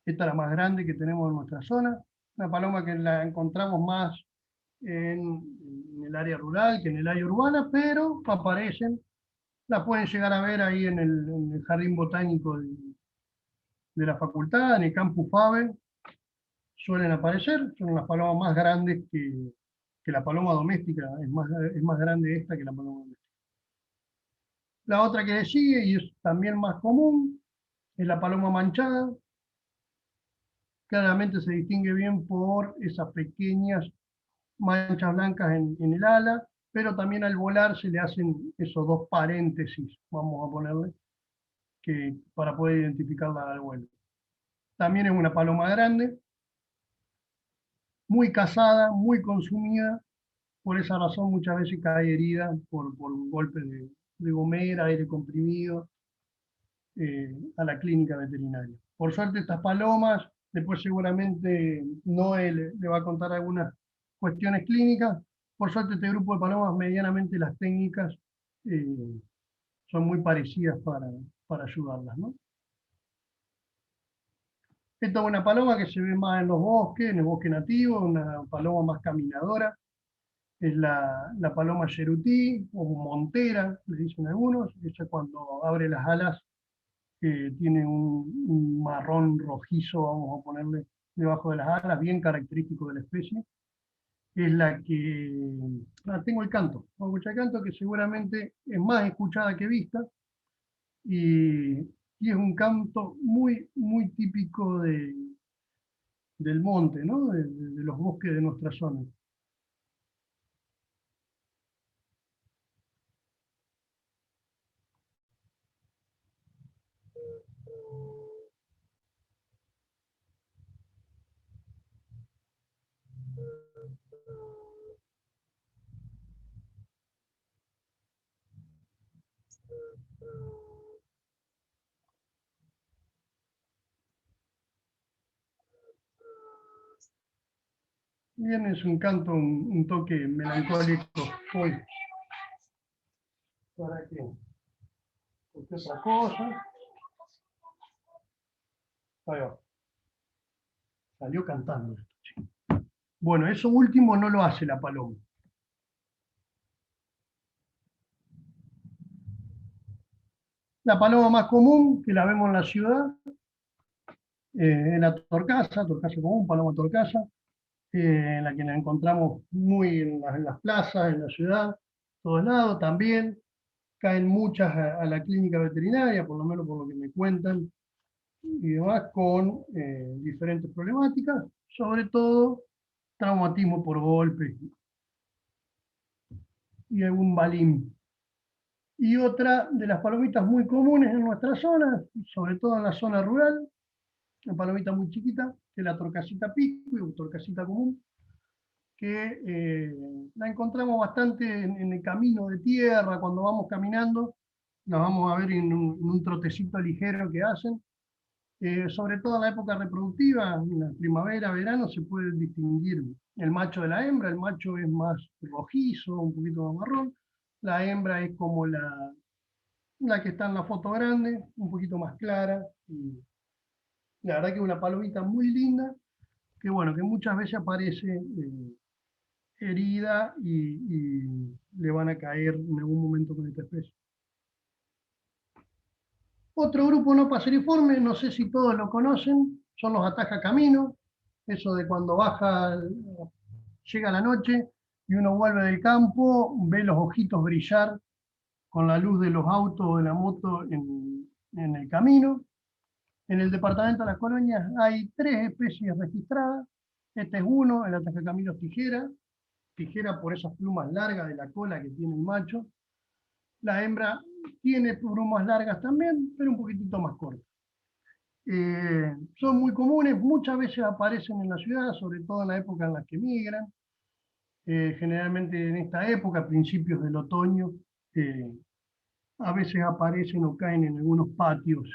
Esta es la más grande que tenemos en nuestra zona. Una paloma que la encontramos más en el área rural que en el área urbana, pero aparecen. La pueden llegar a ver ahí en el jardín botánico de la facultad, en el campus Fabe. Suelen aparecer, son las palomas más grandes que la paloma doméstica. Es más grande esta que la paloma doméstica. La otra que le sigue, y es también más común, es la paloma manchada. Claramente se distingue bien por esas pequeñas manchas blancas en el ala, pero también al volar se le hacen esos dos paréntesis, vamos a ponerle, para poder identificarla al vuelo. También es una paloma grande, muy cazada, muy consumida. Por esa razón muchas veces cae herida por un golpe de gomera, aire comprimido, a la clínica veterinaria. Por suerte estas palomas, después seguramente Noé le va a contar algunas cuestiones clínicas. Por suerte este grupo de palomas, medianamente las técnicas son muy parecidas para ayudarlas, ¿no? Esta es una paloma que se ve más en los bosques, en el bosque nativo, una paloma más caminadora. Es la paloma yerutí o montera, le dicen algunos. Ella cuando abre las alas tiene un marrón rojizo, vamos a ponerle, debajo de las alas, bien característico de la especie. Es la que... tengo el canto, vamos a escuchar el canto, que seguramente es más escuchada que vista, y es un canto muy, muy típico del monte, ¿no? De los bosques de nuestra zona. Bien, es un canto, un toque melancólico. Uy, ¿para qué? ¿Por otra cosa? Ahí va. Salió cantando esto. Bueno, eso último no lo hace la paloma. La paloma más común, que la vemos en la ciudad, es la torcaza común, paloma torcaza, en la que la encontramos muy en las plazas, en la ciudad, todos lados también. Caen muchas a la clínica veterinaria, por lo menos por lo que me cuentan, y demás, con diferentes problemáticas, sobre todo traumatismo por golpes y algún balín. Y otra de las palomitas muy comunes en nuestra zona, sobre todo en la zona rural, una palomita muy chiquita, que es la torcasita pico, o torcasita común, que la encontramos bastante en el camino de tierra, cuando vamos caminando, la vamos a ver en un trotecito ligero que hacen. Sobre todo en la época reproductiva, en la primavera, verano, se puede distinguir el macho de la hembra. El macho es más rojizo, un poquito más marrón. La hembra es como la que está en la foto grande, un poquito más clara. Y la verdad que es una palomita muy linda, que bueno, que muchas veces aparece herida y le van a caer en algún momento con esta especie. Otro grupo no paseriforme, no sé si todos lo conocen, son los atajacaminos. Eso de cuando llega la noche y uno vuelve del campo, ve los ojitos brillar con la luz de los autos o de la moto en el camino. En el departamento de Las Colonias hay 3 especies registradas. Este es uno, el atajacaminos tijera, tijera por esas plumas largas de la cola que tiene el macho. La hembra tiene plumas largas también, pero un poquitito más cortas. Son muy comunes, muchas veces aparecen en la ciudad, sobre todo en la época en la que migran. Generalmente en esta época, principios del otoño, a veces aparecen o caen en algunos patios.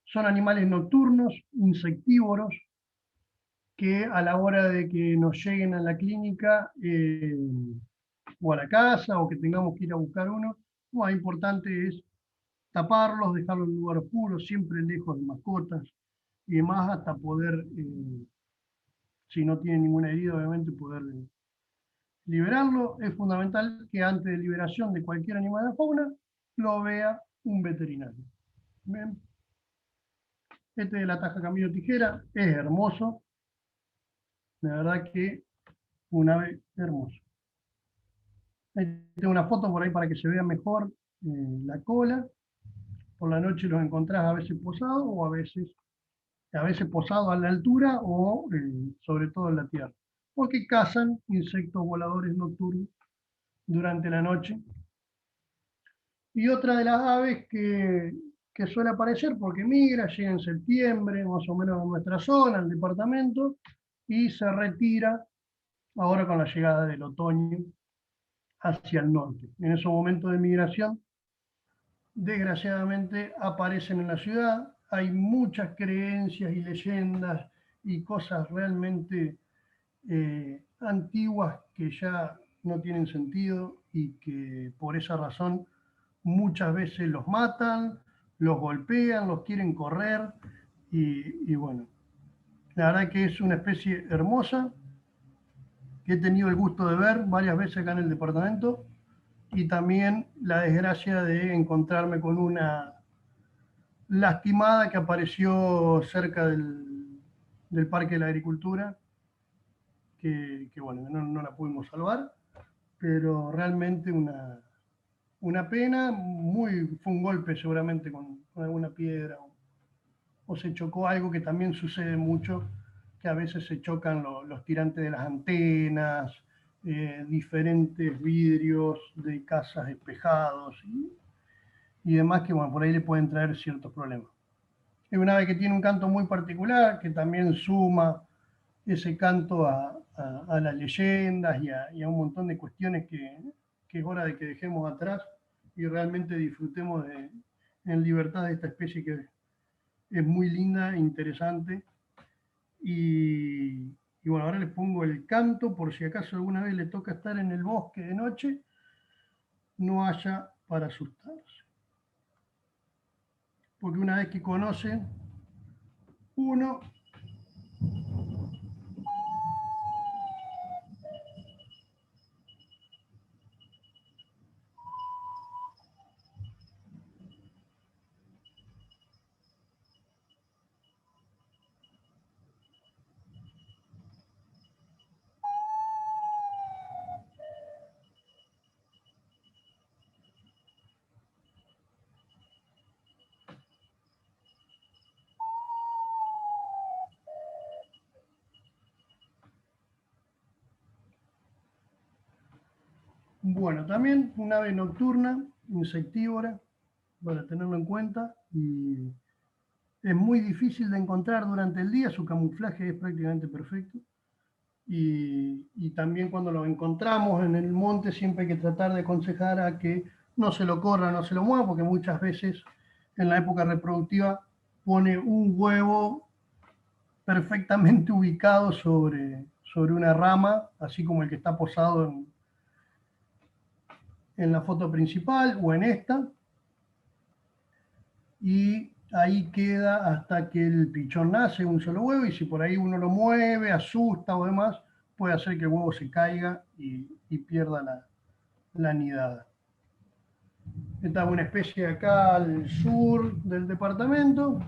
Son animales nocturnos, insectívoros, que a la hora de que nos lleguen a la clínica o a la casa o que tengamos que ir a buscar uno, lo más importante es taparlos, dejarlos en un lugar oscuro, siempre lejos de mascotas y demás, hasta poder, si no tiene ninguna herida, obviamente poder liberarlo. Es fundamental que antes de liberación de cualquier animal de la fauna lo vea un veterinario. ¿Ven? Este de la atajacaminos tijera es hermoso, la verdad que un ave hermoso. Tengo una foto por ahí para que se vea mejor la cola. Por la noche los encontrás a veces posados o a veces posados a la altura o sobre todo en la tierra, porque cazan insectos voladores nocturnos durante la noche. Y otra de las aves que suele aparecer porque migra, llega en septiembre más o menos a nuestra zona, al departamento, y se retira ahora con la llegada del otoño hacia el norte. En esos momentos de migración, desgraciadamente, aparecen en la ciudad. Hay muchas creencias y leyendas y cosas realmente antiguas que ya no tienen sentido y que por esa razón muchas veces los matan, los golpean, los quieren correr y bueno, la verdad que es una especie hermosa que he tenido el gusto de ver varias veces acá en el departamento y también la desgracia de encontrarme con una lastimada que apareció cerca del Parque de la Agricultura, que bueno, no la pudimos salvar, pero realmente una pena, fue un golpe seguramente con alguna piedra o se chocó algo que también sucede mucho, que a veces se chocan los tirantes de las antenas, diferentes vidrios de casas espejados y demás que bueno, por ahí le pueden traer ciertos problemas. Es una ave que tiene un canto muy particular, que también suma ese canto a las leyendas y a un montón de cuestiones que es hora de que dejemos atrás y realmente disfrutemos en libertad de esta especie que es muy linda e interesante. Y bueno, ahora les pongo el canto por si acaso alguna vez le toca estar en el bosque de noche, no haya para asustarse. Porque una vez que conocen uno, bueno, también un ave nocturna, insectívora, para tenerlo en cuenta, y es muy difícil de encontrar durante el día, su camuflaje es prácticamente perfecto, y también cuando lo encontramos en el monte siempre hay que tratar de aconsejar a que no se lo corra, no se lo mueva, porque muchas veces en la época reproductiva pone un huevo perfectamente ubicado sobre una rama, así como el que está posado en la foto principal o en esta, y ahí queda hasta que el pichón nace un solo huevo, y si por ahí uno lo mueve, asusta o demás, puede hacer que el huevo se caiga y pierda la nidada. Esta es una especie acá al sur del departamento,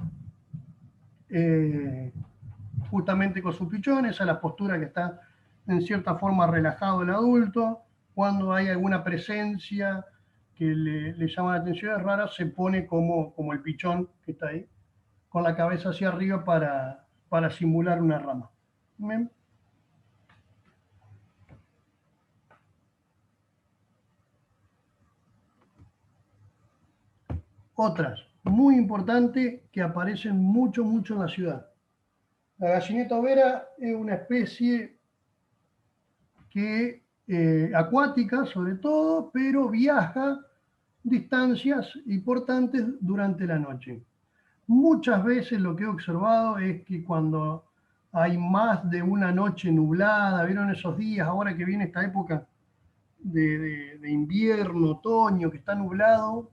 justamente con sus pichones, esa es la postura que está en cierta forma relajado el adulto. Cuando hay alguna presencia que le llama la atención, es rara, se pone como el pichón que está ahí, con la cabeza hacia arriba para simular una rama. ¿Bien? Otras, muy importante, que aparecen mucho en la ciudad. La gallineta overa es una especie que acuática sobre todo, pero viaja distancias importantes durante la noche. Muchas veces lo que he observado es que cuando hay más de una noche nublada, ¿vieron esos días ahora que viene esta época de invierno, otoño, que está nublado?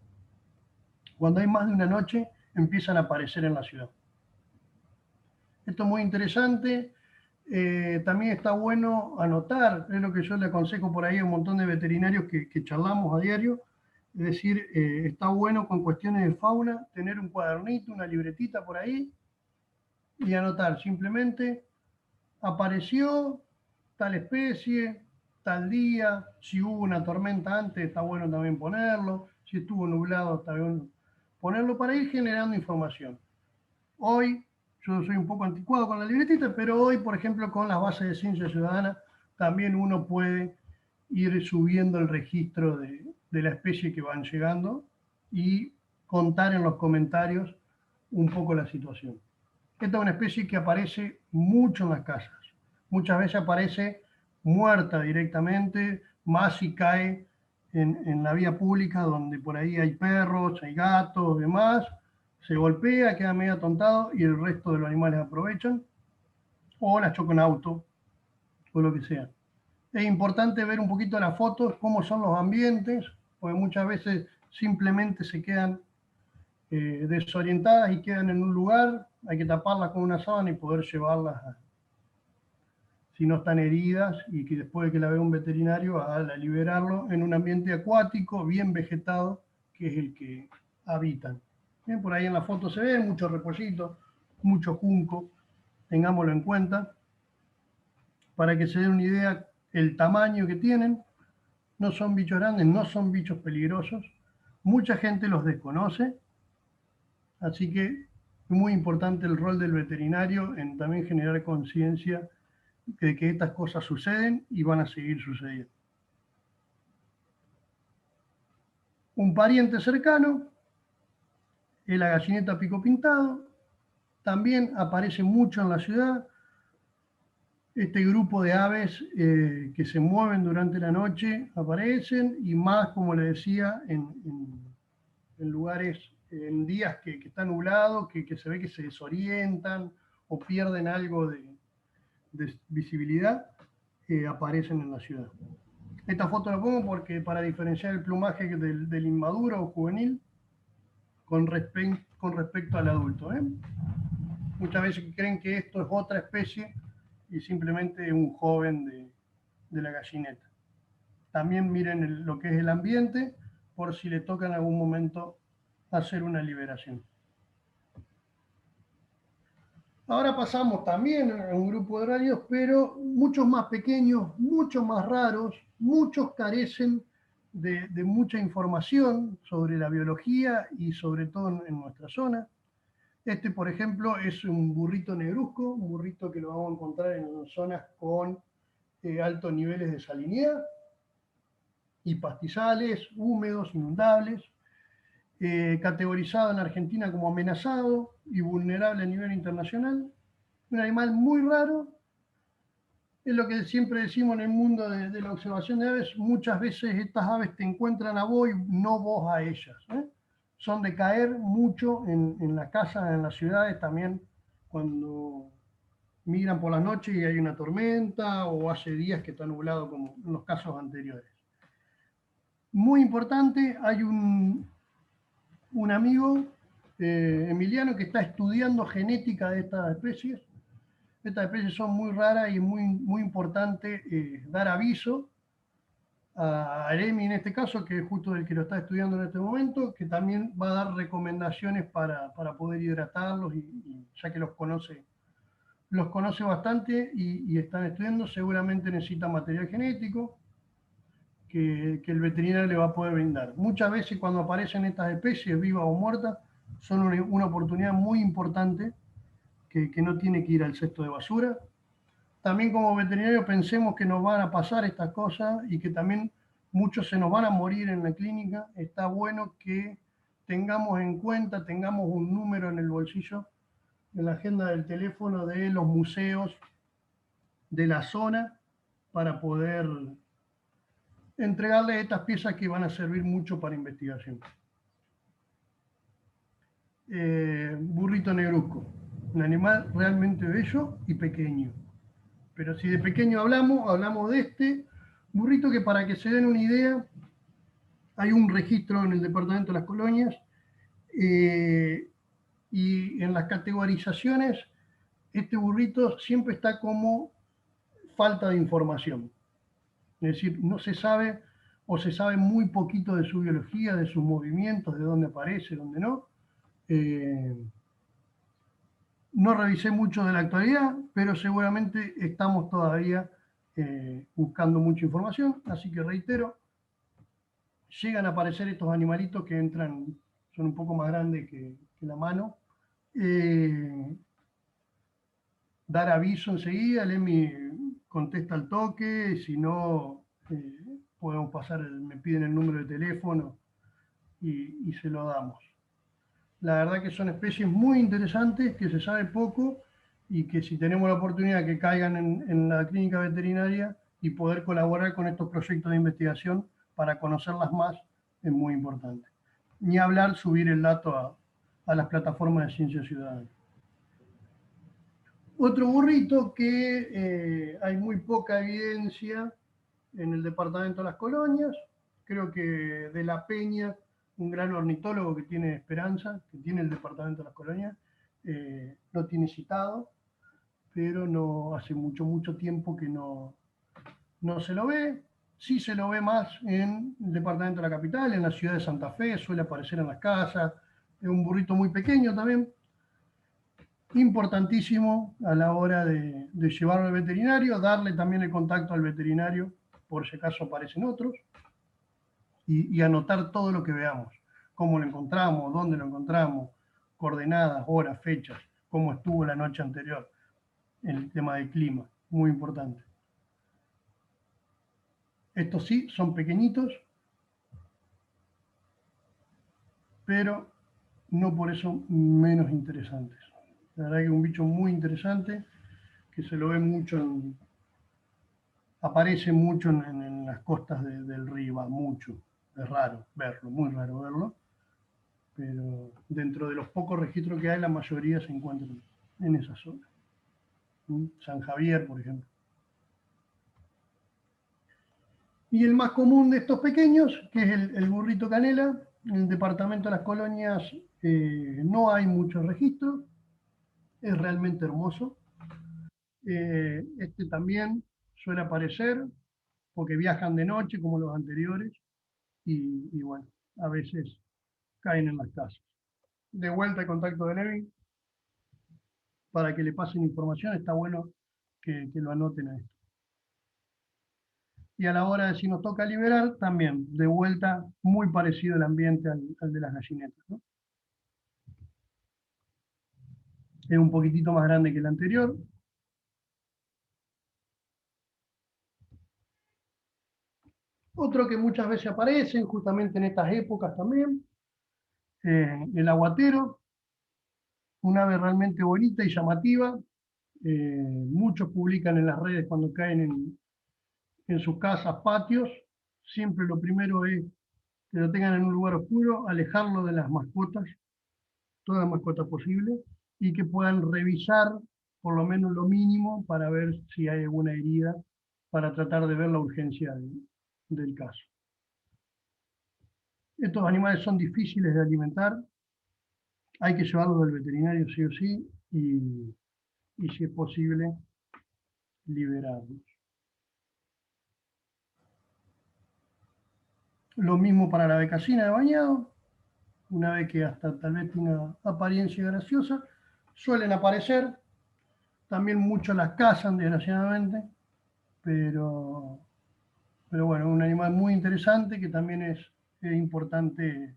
Cuando hay más de una noche empiezan a aparecer en la ciudad. Esto es muy interesante. También está bueno anotar, es lo que yo le aconsejo por ahí a un montón de veterinarios que charlamos a diario. Es decir, está bueno con cuestiones de fauna tener un cuadernito, una libretita por ahí y anotar simplemente apareció tal especie, tal día, si hubo una tormenta antes, está bueno también ponerlo, si estuvo nublado, está bueno ponerlo para ir generando información. Hoy, yo soy un poco anticuado con la libretita, pero hoy, por ejemplo, con las bases de ciencia ciudadana, también uno puede ir subiendo el registro de la especie que van llegando y contar en los comentarios un poco la situación. Esta es una especie que aparece mucho en las casas. Muchas veces aparece muerta directamente, más si cae en la vía pública, donde por ahí hay perros, hay gatos, demás. Se golpea, queda medio atontado y el resto de los animales aprovechan o la choca un auto o lo que sea. Es importante ver un poquito las fotos, cómo son los ambientes, porque muchas veces simplemente se quedan desorientadas y quedan en un lugar, hay que taparlas con una sábana y poder llevarlas, si no están heridas, y que después de que la vea un veterinario, a liberarlo en un ambiente acuático, bien vegetado, que es el que habitan. Bien, por ahí en la foto se ve mucho repollito, mucho junco, tengámoslo en cuenta, para que se den una idea el tamaño que tienen. No son bichos grandes, no son bichos peligrosos, mucha gente los desconoce, así que es muy importante el rol del veterinario en también generar conciencia de que estas cosas suceden y van a seguir sucediendo. Un pariente cercano es la gallineta pico pintado, también aparece mucho en la ciudad. Este grupo de aves que se mueven durante la noche aparecen, y más, como les decía, en lugares, en días que está nublado, que se ve que se desorientan o pierden algo de visibilidad, aparecen en la ciudad. Esta foto la pongo porque para diferenciar el plumaje del inmaduro o juvenil con respecto al adulto. Muchas veces creen que esto es otra especie y simplemente es un joven de la gallineta. También miren lo que es el ambiente, por si le toca en algún momento hacer una liberación. Ahora pasamos también a un grupo de horarios, pero muchos más pequeños, muchos más raros, muchos carecen de mucha información sobre la biología y sobre todo en nuestra zona. Este, por ejemplo, es un burrito negruzco, un burrito que lo vamos a encontrar en zonas con altos niveles de salinidad y pastizales, húmedos, inundables, categorizado en Argentina como amenazado y vulnerable a nivel internacional. Un animal muy raro es lo que siempre decimos en el mundo de la observación de aves, muchas veces estas aves te encuentran a vos y no vos a ellas. Son de caer mucho en las casas, en las ciudades también, cuando migran por la noche y hay una tormenta o hace días que está nublado como en los casos anteriores. Muy importante, hay un amigo, Emiliano, que está estudiando genética de estas especies. Estas especies son muy raras y muy importante dar aviso a Aremi en este caso, que es justo el que lo está estudiando en este momento, que también va a dar recomendaciones para poder hidratarlos y ya que los conoce bastante y están estudiando, seguramente necesita material genético que el veterinario le va a poder brindar. Muchas veces cuando aparecen estas especies, vivas o muertas, son una oportunidad muy importante que no tiene que ir al cesto de basura. También como veterinario pensemos que nos van a pasar estas cosas y que también muchos se nos van a morir en la clínica. Está bueno que tengamos en cuenta, tengamos un número en el bolsillo, en la agenda del teléfono de los museos de la zona para poder entregarles estas piezas que van a servir mucho para investigación. Burrito negruzco, un animal realmente bello y pequeño. Pero si de pequeño hablamos de este burrito que, para que se den una idea, hay un registro en el departamento de las colonias y en las categorizaciones este burrito siempre está como falta de información. Es decir, no se sabe o se sabe muy poquito de su biología, de sus movimientos, de dónde aparece, dónde no. No revisé mucho de la actualidad, pero seguramente estamos todavía buscando mucha información, así que reitero, llegan a aparecer estos animalitos que entran, son un poco más grandes que la mano. Dar aviso enseguida, el EMI contesta al toque, si no, podemos pasar, me piden el número de teléfono y se lo damos. La verdad que son especies muy interesantes, que se sabe poco y que si tenemos la oportunidad que caigan en la clínica veterinaria y poder colaborar con estos proyectos de investigación para conocerlas más, es muy importante. Ni hablar subir el dato a las plataformas de ciencia ciudadana. Otro burrito que hay muy poca evidencia en el departamento de las colonias, creo que de la Peña, un gran ornitólogo que tiene Esperanza, que tiene el departamento de las colonias, lo tiene citado, pero no hace mucho tiempo que no se lo ve. Sí se lo ve más en el departamento de la capital, en la ciudad de Santa Fe, suele aparecer en las casas, es un burrito muy pequeño también, importantísimo a la hora de llevarlo al veterinario, darle también el contacto al veterinario, por si acaso aparecen otros, y anotar todo lo que veamos, cómo lo encontramos, dónde lo encontramos, coordenadas, horas, fechas, cómo estuvo la noche anterior, en el tema del clima, muy importante. Estos sí, son pequeñitos, pero no por eso menos interesantes. La verdad que es un bicho muy interesante, que se lo ve mucho, aparece mucho en las costas del Riva, mucho. Es raro verlo, muy raro verlo, pero dentro de los pocos registros que hay, la mayoría se encuentran en esa zona. San Javier, por ejemplo. Y el más común de estos pequeños, que es el burrito canela, en el departamento de las colonias no hay muchos registros, es realmente hermoso. Este también suele aparecer porque viajan de noche como los anteriores y bueno, a veces caen en las casas. De vuelta al contacto de Levin para que le pasen información, está bueno que lo anoten a esto. Y a la hora de si nos toca liberar, también, de vuelta, muy parecido el ambiente al de las gallinetas, ¿no? Es un poquitito más grande que el anterior. Otro que muchas veces aparecen, justamente en estas épocas también, el aguatero, un ave realmente bonita y llamativa, Muchos publican en las redes cuando caen en sus casas, patios. Siempre lo primero es que lo tengan en un lugar oscuro, alejarlo de las mascotas, todas las mascotas posibles, y que puedan revisar por lo menos lo mínimo para ver si hay alguna herida, para tratar de ver la urgencia del caso. Estos animales son difíciles de alimentar, hay que llevarlos al veterinario sí o sí, y si es posible, liberarlos. Lo mismo para la becasina de bañado, una vez que hasta tal vez tenga apariencia graciosa, suelen aparecer, también muchos las cazan desgraciadamente, pero bueno, un animal muy interesante que también es importante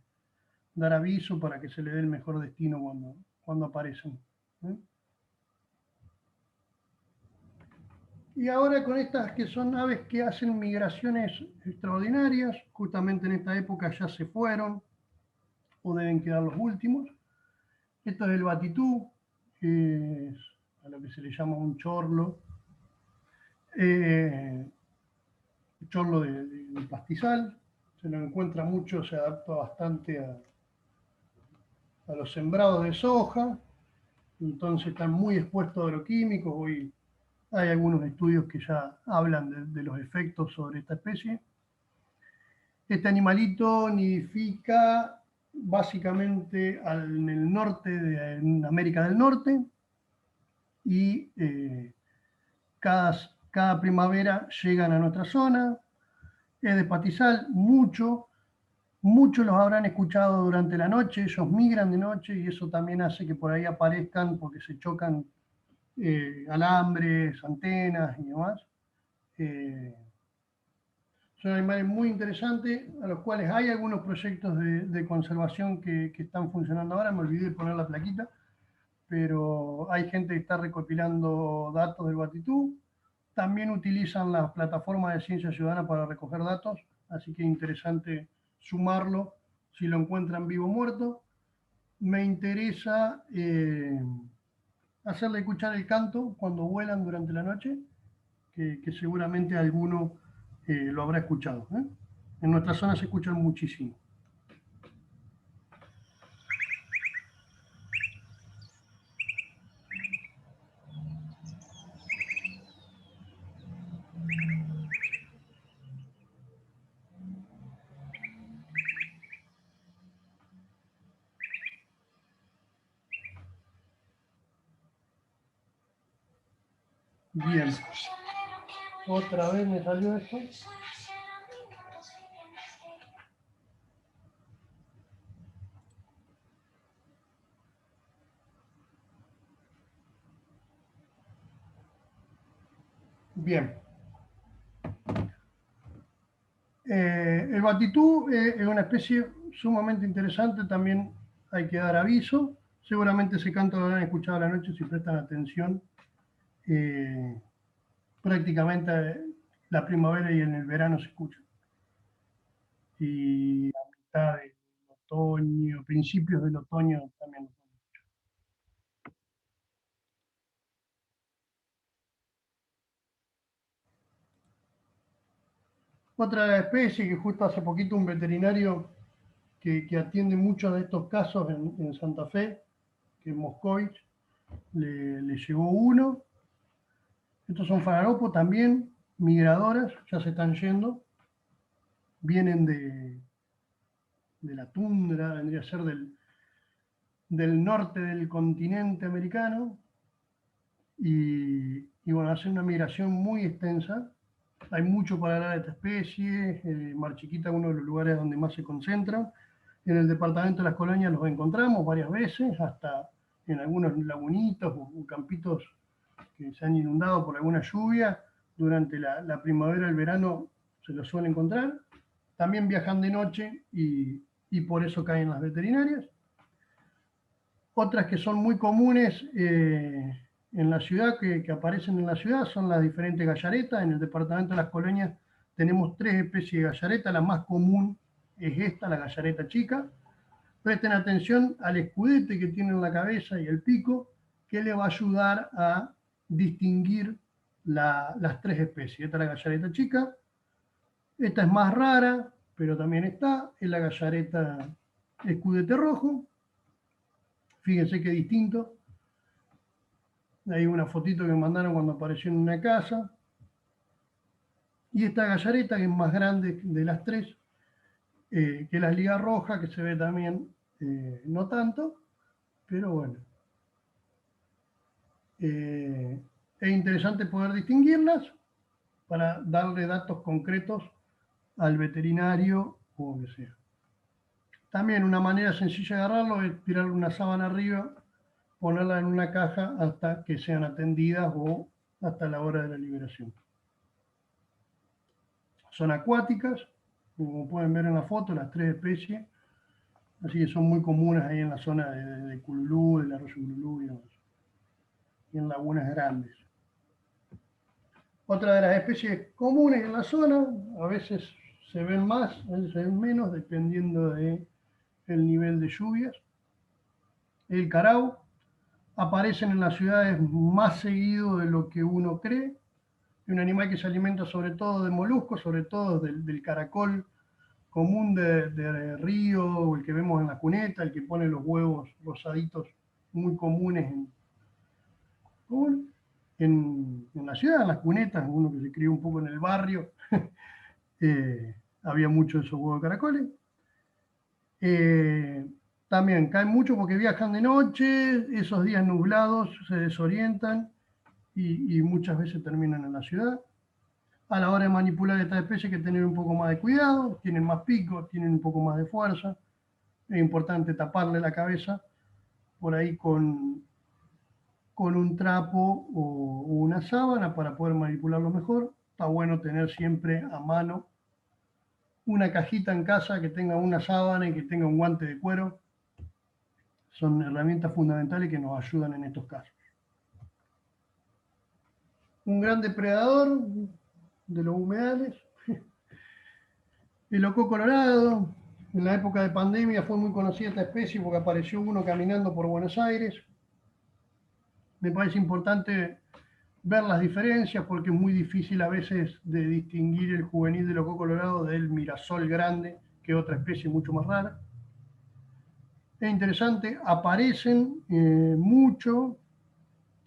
dar aviso para que se le dé el mejor destino cuando aparecen. Y ahora con estas que son aves que hacen migraciones extraordinarias, justamente en esta época ya se fueron o deben quedar los últimos. Esto es el batitú, que es a lo que se le llama un chorlo, chorlo de pastizal. Se lo encuentra mucho, se adapta bastante a los sembrados de soja, entonces están muy expuestos a agroquímicos. Hoy hay algunos estudios que ya hablan de los efectos sobre esta especie. Este animalito nidifica básicamente en el norte de América del Norte y cada primavera llegan a nuestra zona. Es de pastizal, muchos los habrán escuchado durante la noche, ellos migran de noche y eso también hace que por ahí aparezcan porque se chocan alambres, antenas y demás. Son animales muy interesantes, a los cuales hay algunos proyectos de conservación que están funcionando ahora. Me olvidé de poner la plaquita, pero hay gente que está recopilando datos del batitú. También utilizan las plataformas de ciencia ciudadana para recoger datos, así que es interesante sumarlo si lo encuentran vivo o muerto. Me interesa hacerle escuchar el canto cuando vuelan durante la noche, que seguramente alguno lo habrá escuchado. En nuestra zona se escuchan muchísimo. Bien. Otra vez me salió esto. Bien. El batitú es una especie sumamente interesante, también hay que dar aviso. Seguramente ese canto lo habrán escuchado a la noche si prestan atención. Prácticamente la primavera y en el verano se escucha. Y a mitad del otoño, principios del otoño también. Otra especie que justo hace poquito un veterinario que atiende muchos de estos casos en Santa Fe, que es Moscovich, le llegó uno. Estos son fararopos también, migradoras, ya se están yendo. Vienen de la tundra, vendría a ser del norte del continente americano. Y bueno, hacen una migración muy extensa. Hay mucho para hablar de esta especie. Mar Chiquita es uno de los lugares donde más se concentran. En el departamento de Las Colonias los encontramos varias veces, hasta en algunos lagunitos o campitos que se han inundado por alguna lluvia. Durante la primavera y el verano se los suele encontrar. También viajan de noche y por eso caen las veterinarias. Otras que son muy comunes en la ciudad, que aparecen en la ciudad, son las diferentes gallaretas. En el departamento de Las Colonias tenemos 3 especies de gallareta. La más común es esta, la gallareta chica. Presten atención al escudete que tiene en la cabeza y el pico, que le va a ayudar a distinguir las tres especies. Esta es la gallareta chica, esta es más rara, pero también está, es la gallareta escudete rojo. Fíjense qué distinto. Hay una fotito que me mandaron cuando apareció en una casa. Y esta gallareta, que es más grande de las tres, que la liga roja, que se ve también no tanto, pero bueno. Es interesante poder distinguirlas para darle datos concretos al veterinario o lo que sea. También una manera sencilla de agarrarlo es tirarle una sábana arriba, ponerla en una caja hasta que sean atendidas o hasta la hora de la liberación. Son acuáticas, como pueden ver en la foto, las tres especies, así que son muy comunes ahí en la zona de Cululú, del arroyo Cululú y en lagunas grandes. Otra de las especies comunes en la zona, a veces se ven más, a veces se ven menos, dependiendo del nivel de lluvias. El carao, aparecen en las ciudades más seguido de lo que uno cree. Es un animal que se alimenta sobre todo de moluscos, sobre todo del caracol común de río, o el que vemos en la cuneta, el que pone los huevos rosaditos muy comunes en la ciudad, en las cunetas. Uno que se crió un poco en el barrio, había muchos de esos huevos de caracoles. También caen mucho porque viajan de noche, esos días nublados se desorientan y muchas veces terminan en la ciudad. A la hora de manipular esta especie hay que tener un poco más de cuidado, tienen más picos, tienen un poco más de fuerza. Es importante taparle la cabeza por ahí con un trapo o una sábana para poder manipularlo mejor. Está bueno tener siempre a mano una cajita en casa que tenga una sábana y que tenga un guante de cuero. Son herramientas fundamentales que nos ayudan en estos casos. Un gran depredador de los humedales, el loco colorado. En la época de pandemia fue muy conocida esta especie porque apareció uno caminando por Buenos Aires. Me parece importante ver las diferencias porque es muy difícil a veces de distinguir el juvenil de loco colorado del mirasol grande, que es otra especie mucho más rara. Es interesante, aparecen mucho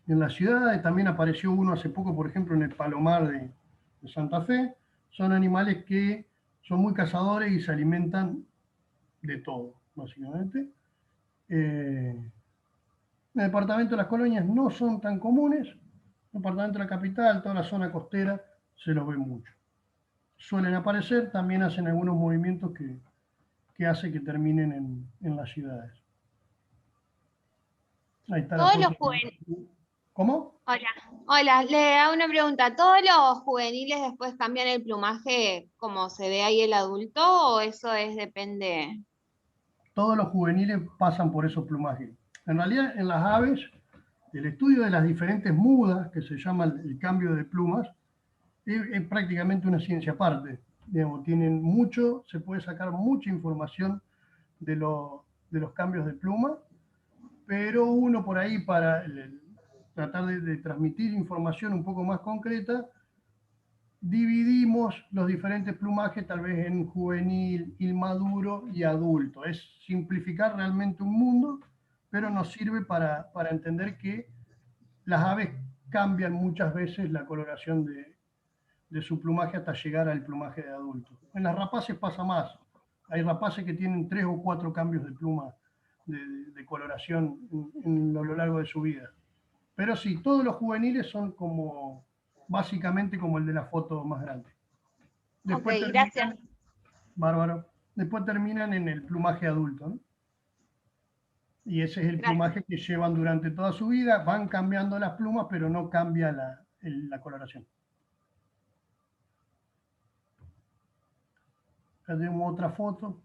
en las ciudades. También apareció uno hace poco, por ejemplo, en el Palomar de Santa Fe. Son animales que son muy cazadores y se alimentan de todo, básicamente. En el departamento de las colonias no son tan comunes. En el departamento de la capital, toda la zona costera, se los ve mucho. Suelen aparecer, también hacen algunos movimientos que hace que terminen en las ciudades. Ahí está la Todos foto. los juveniles. ¿Cómo? Hola, le hago una pregunta. ¿Todos los juveniles después cambian el plumaje como se ve ahí el adulto o eso depende? Todos los juveniles pasan por esos plumajes. En realidad, en las aves, el estudio de las diferentes mudas, que se llama el cambio de plumas, es prácticamente una ciencia aparte. Digamos, tienen mucho, se puede sacar mucha información de los cambios de pluma, pero uno por ahí para tratar de transmitir información un poco más concreta, dividimos los diferentes plumajes tal vez en juvenil, inmaduro y adulto. Es simplificar realmente un mundo, pero nos sirve para entender que las aves cambian muchas veces la coloración de su plumaje hasta llegar al plumaje de adulto. En las rapaces pasa más. Hay rapaces que tienen 3 o 4 cambios de pluma de coloración en lo largo de su vida. Pero sí, todos los juveniles son como, básicamente como el de la foto más grande. Después Ok, gracias. Bárbaro. Después terminan en el plumaje adulto, ¿no? Y ese es el plumaje que llevan durante toda su vida. Van cambiando las plumas, pero no cambia la coloración. Acá tenemos otra foto.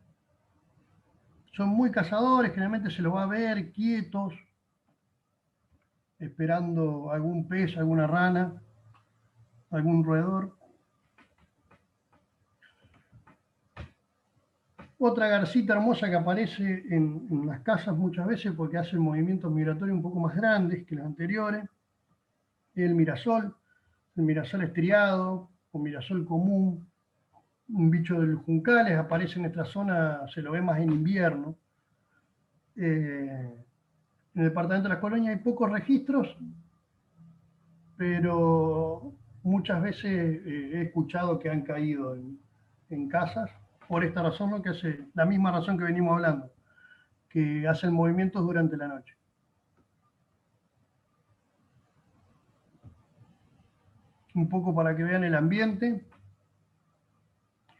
Son muy cazadores, generalmente se los va a ver quietos, esperando algún pez, alguna rana, algún roedor. Otra garcita hermosa que aparece en las casas muchas veces porque hacen movimientos migratorios un poco más grandes que los anteriores. el mirasol estriado o mirasol común, un bicho del juncales, aparece en nuestra zona, se lo ve más en invierno. En el departamento de las Colonias hay pocos registros, pero muchas veces he escuchado que han caído en casas por esta razón, ¿no? Que hace la misma razón que venimos hablando, que hacen movimientos durante la noche. Un poco para que vean el ambiente.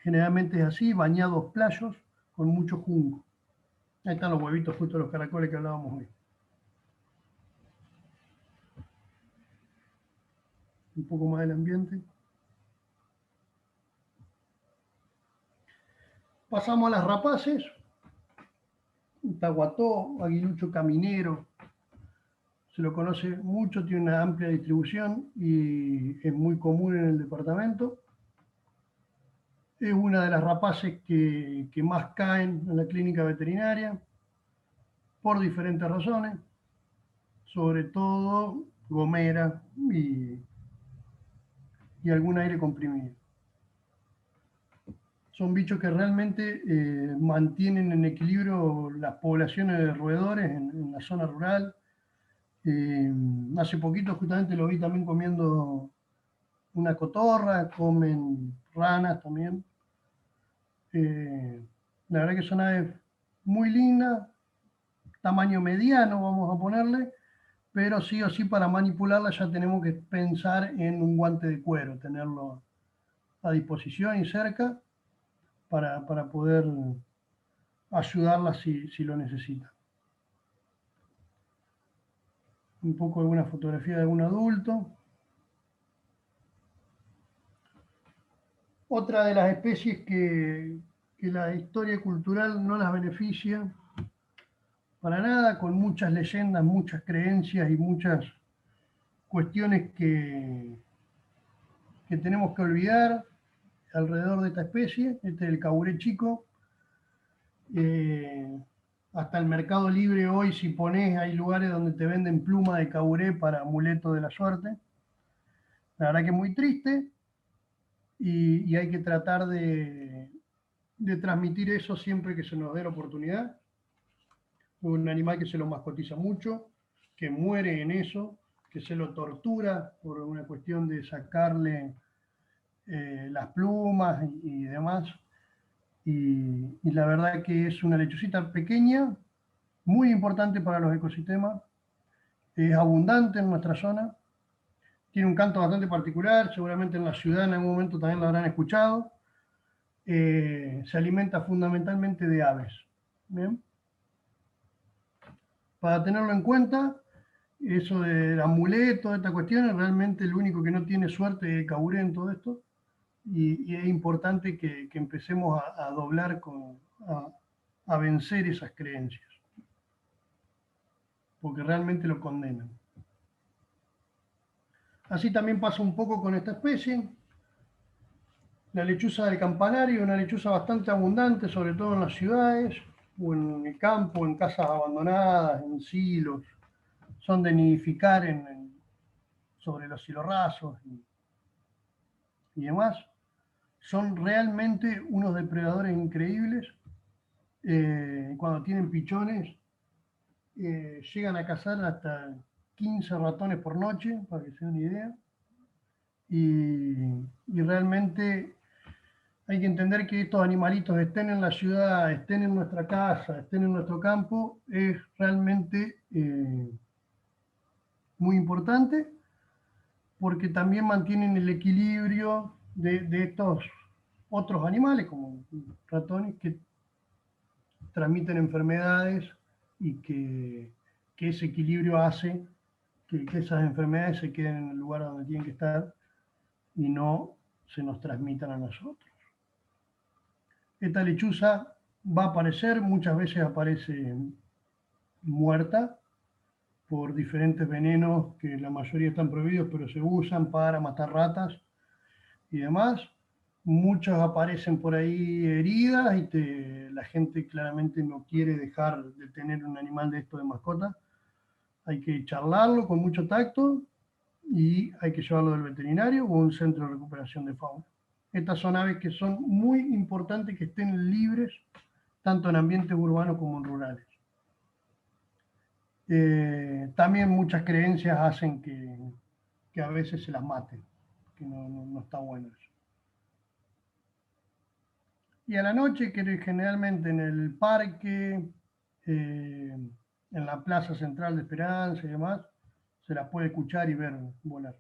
Generalmente es así, bañados playos con mucho junco. Ahí están los huevitos justo de los caracoles que hablábamos hoy. Un poco más del ambiente. Pasamos a las rapaces. Tahuató, aguilucho caminero. Se lo conoce mucho, tiene una amplia distribución y es muy común en el departamento. Es una de las rapaces que más caen en la clínica veterinaria por diferentes razones, sobre todo gomera y algún aire comprimido. Son bichos que realmente mantienen en equilibrio las poblaciones de roedores en la zona rural. Hace poquito justamente lo vi también comiendo una cotorra, comen ranas también. La verdad que son aves muy lindas, tamaño mediano vamos a ponerle, pero sí o sí para manipularlas ya tenemos que pensar en un guante de cuero, tenerlo a disposición y cerca para poder ayudarlas si lo necesitan. Un poco de una fotografía de algún adulto. Otra de las especies que la historia cultural no las beneficia para nada, con muchas leyendas, muchas creencias y muchas cuestiones que tenemos que olvidar alrededor de esta especie. Este es el caburé chico. Hasta el Mercado Libre hoy, si pones, hay lugares donde te venden pluma de caburé para amuleto de la suerte. La verdad que es muy triste y hay que tratar de transmitir eso siempre que se nos dé la oportunidad. Un animal que se lo mascotiza mucho, que muere en eso, que se lo tortura por una cuestión de sacarle las plumas y demás. Y la verdad que es una lechucita pequeña, muy importante para los ecosistemas, es abundante en nuestra zona, tiene un canto bastante particular, seguramente en la ciudad en algún momento también lo habrán escuchado. Se alimenta fundamentalmente de aves. ¿Bien? Para tenerlo en cuenta, eso del amuleto, de esta cuestión, realmente el único que no tiene suerte es el caburé en todo esto. Y es importante que empecemos a doblar, a vencer esas creencias, porque realmente lo condenan. Así también pasa un poco con esta especie. La lechuza del campanario, una lechuza bastante abundante, sobre todo en las ciudades, o en el campo, en casas abandonadas, en silos. Son de nidificar sobre los silorrazos y demás. Son realmente unos depredadores increíbles. Cuando tienen pichones, llegan a cazar hasta 15 ratones por noche, para que se den una idea. Y realmente hay que entender que estos animalitos estén en la ciudad, estén en nuestra casa, estén en nuestro campo, es realmente muy importante, porque también mantienen el equilibrio de estos otros animales, como ratones, que transmiten enfermedades y que ese equilibrio hace que esas enfermedades se queden en el lugar donde tienen que estar y no se nos transmitan a nosotros. Esta lechuza va a aparecer, muchas veces aparece muerta por diferentes venenos que la mayoría están prohibidos, pero se usan para matar ratas y demás. Muchas aparecen por ahí heridas y la gente claramente no quiere dejar de tener un animal de esto de mascota. Hay que charlarlo con mucho tacto y hay que llevarlo del veterinario o a un centro de recuperación de fauna. Estas son aves que son muy importantes que estén libres, tanto en ambientes urbanos como en rurales. También muchas creencias hacen que a veces se las maten, que no está bueno eso. Y a la noche, que generalmente en el parque, en la plaza central de Esperanza y demás, se las puede escuchar y ver volar.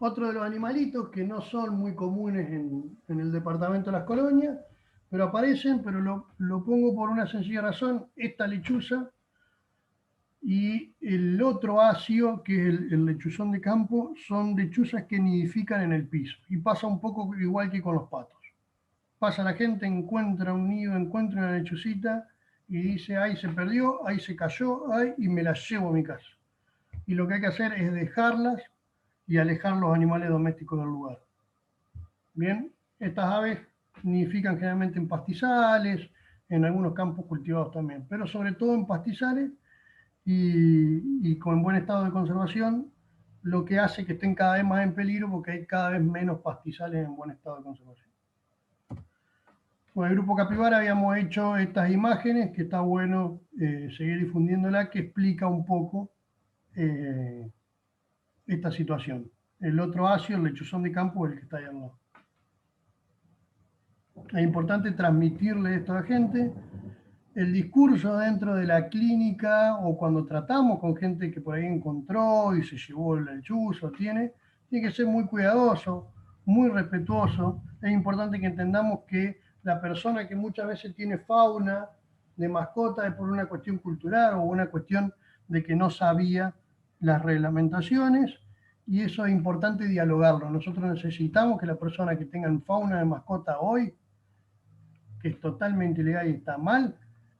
Otro de los animalitos que no son muy comunes en el departamento de Las Colonias, pero aparecen, pero lo pongo por una sencilla razón: esta lechuza y el otro asio, que es el lechuzón de campo, son lechuzas que nidifican en el piso. Y pasa un poco igual que con los patos. Pasa la gente, encuentra un nido, encuentra una lechucita y dice, ahí se perdió, ahí se cayó, ahí, y me la llevo a mi casa. Y lo que hay que hacer es dejarlas y alejar los animales domésticos del lugar. Bien, estas aves nidifican generalmente en pastizales, en algunos campos cultivados también, pero sobre todo en pastizales y con buen estado de conservación, lo que hace que estén cada vez más en peligro porque hay cada vez menos pastizales en buen estado de conservación. Con el Grupo Capibara habíamos hecho estas imágenes, que está bueno seguir difundiéndola, que explica un poco esta situación. El otro asio, el lechuzón de campo, es el que está ahí al lado. Es importante transmitirle esto a la gente. El discurso dentro de la clínica o cuando tratamos con gente que por ahí encontró y se llevó el lechuzo, tiene que ser muy cuidadoso, muy respetuoso. Es importante que entendamos que la persona que muchas veces tiene fauna de mascota es por una cuestión cultural o una cuestión de que no sabía las reglamentaciones, y eso es importante dialogarlo. Nosotros necesitamos que la persona que tenga fauna de mascota hoy, que es totalmente ilegal y está mal,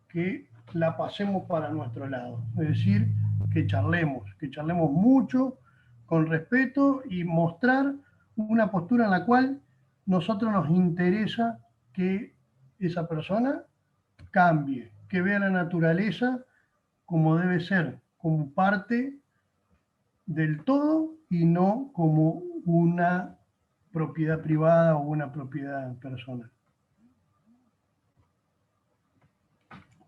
que la pasemos para nuestro lado. Es decir, que charlemos mucho, con respeto, y mostrar una postura en la cual nosotros nos interesa que esa persona cambie, que vea la naturaleza como debe ser, como parte del todo y no como una propiedad privada o una propiedad personal.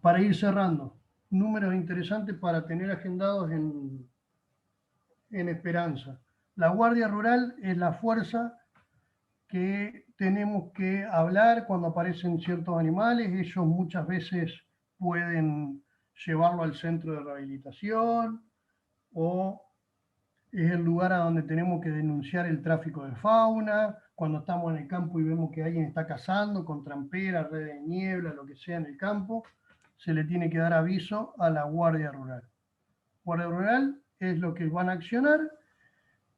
Para ir cerrando, números interesantes para tener agendados en Esperanza. La Guardia Rural es la fuerza que tenemos que hablar cuando aparecen ciertos animales. Ellos muchas veces pueden llevarlo al centro de rehabilitación, o es el lugar a donde tenemos que denunciar el tráfico de fauna. Cuando estamos en el campo y vemos que alguien está cazando con tramperas, redes de niebla, lo que sea en el campo, se le tiene que dar aviso a la Guardia Rural. Guardia Rural es lo que van a accionar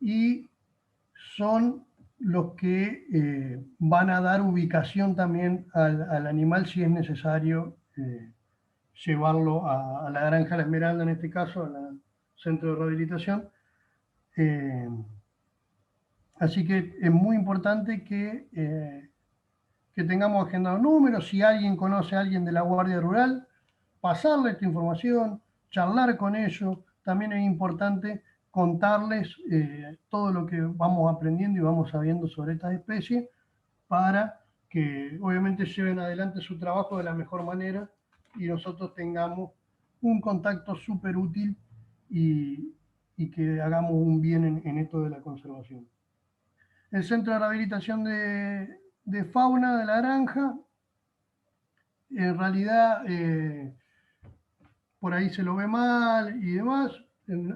y son los que van a dar ubicación también al animal si es necesario llevarlo a la Granja La Esmeralda, en este caso, al centro de rehabilitación. Así que es muy importante que tengamos agendados números. Si alguien conoce a alguien de la Guardia Rural, pasarle esta información, charlar con ellos. También es importante contarles todo lo que vamos aprendiendo y vamos sabiendo sobre estas especies, para que obviamente lleven adelante su trabajo de la mejor manera y nosotros tengamos un contacto súper útil y que hagamos un bien en esto de la conservación. El Centro de Rehabilitación de Fauna de la Granja, en realidad por ahí se lo ve mal y demás.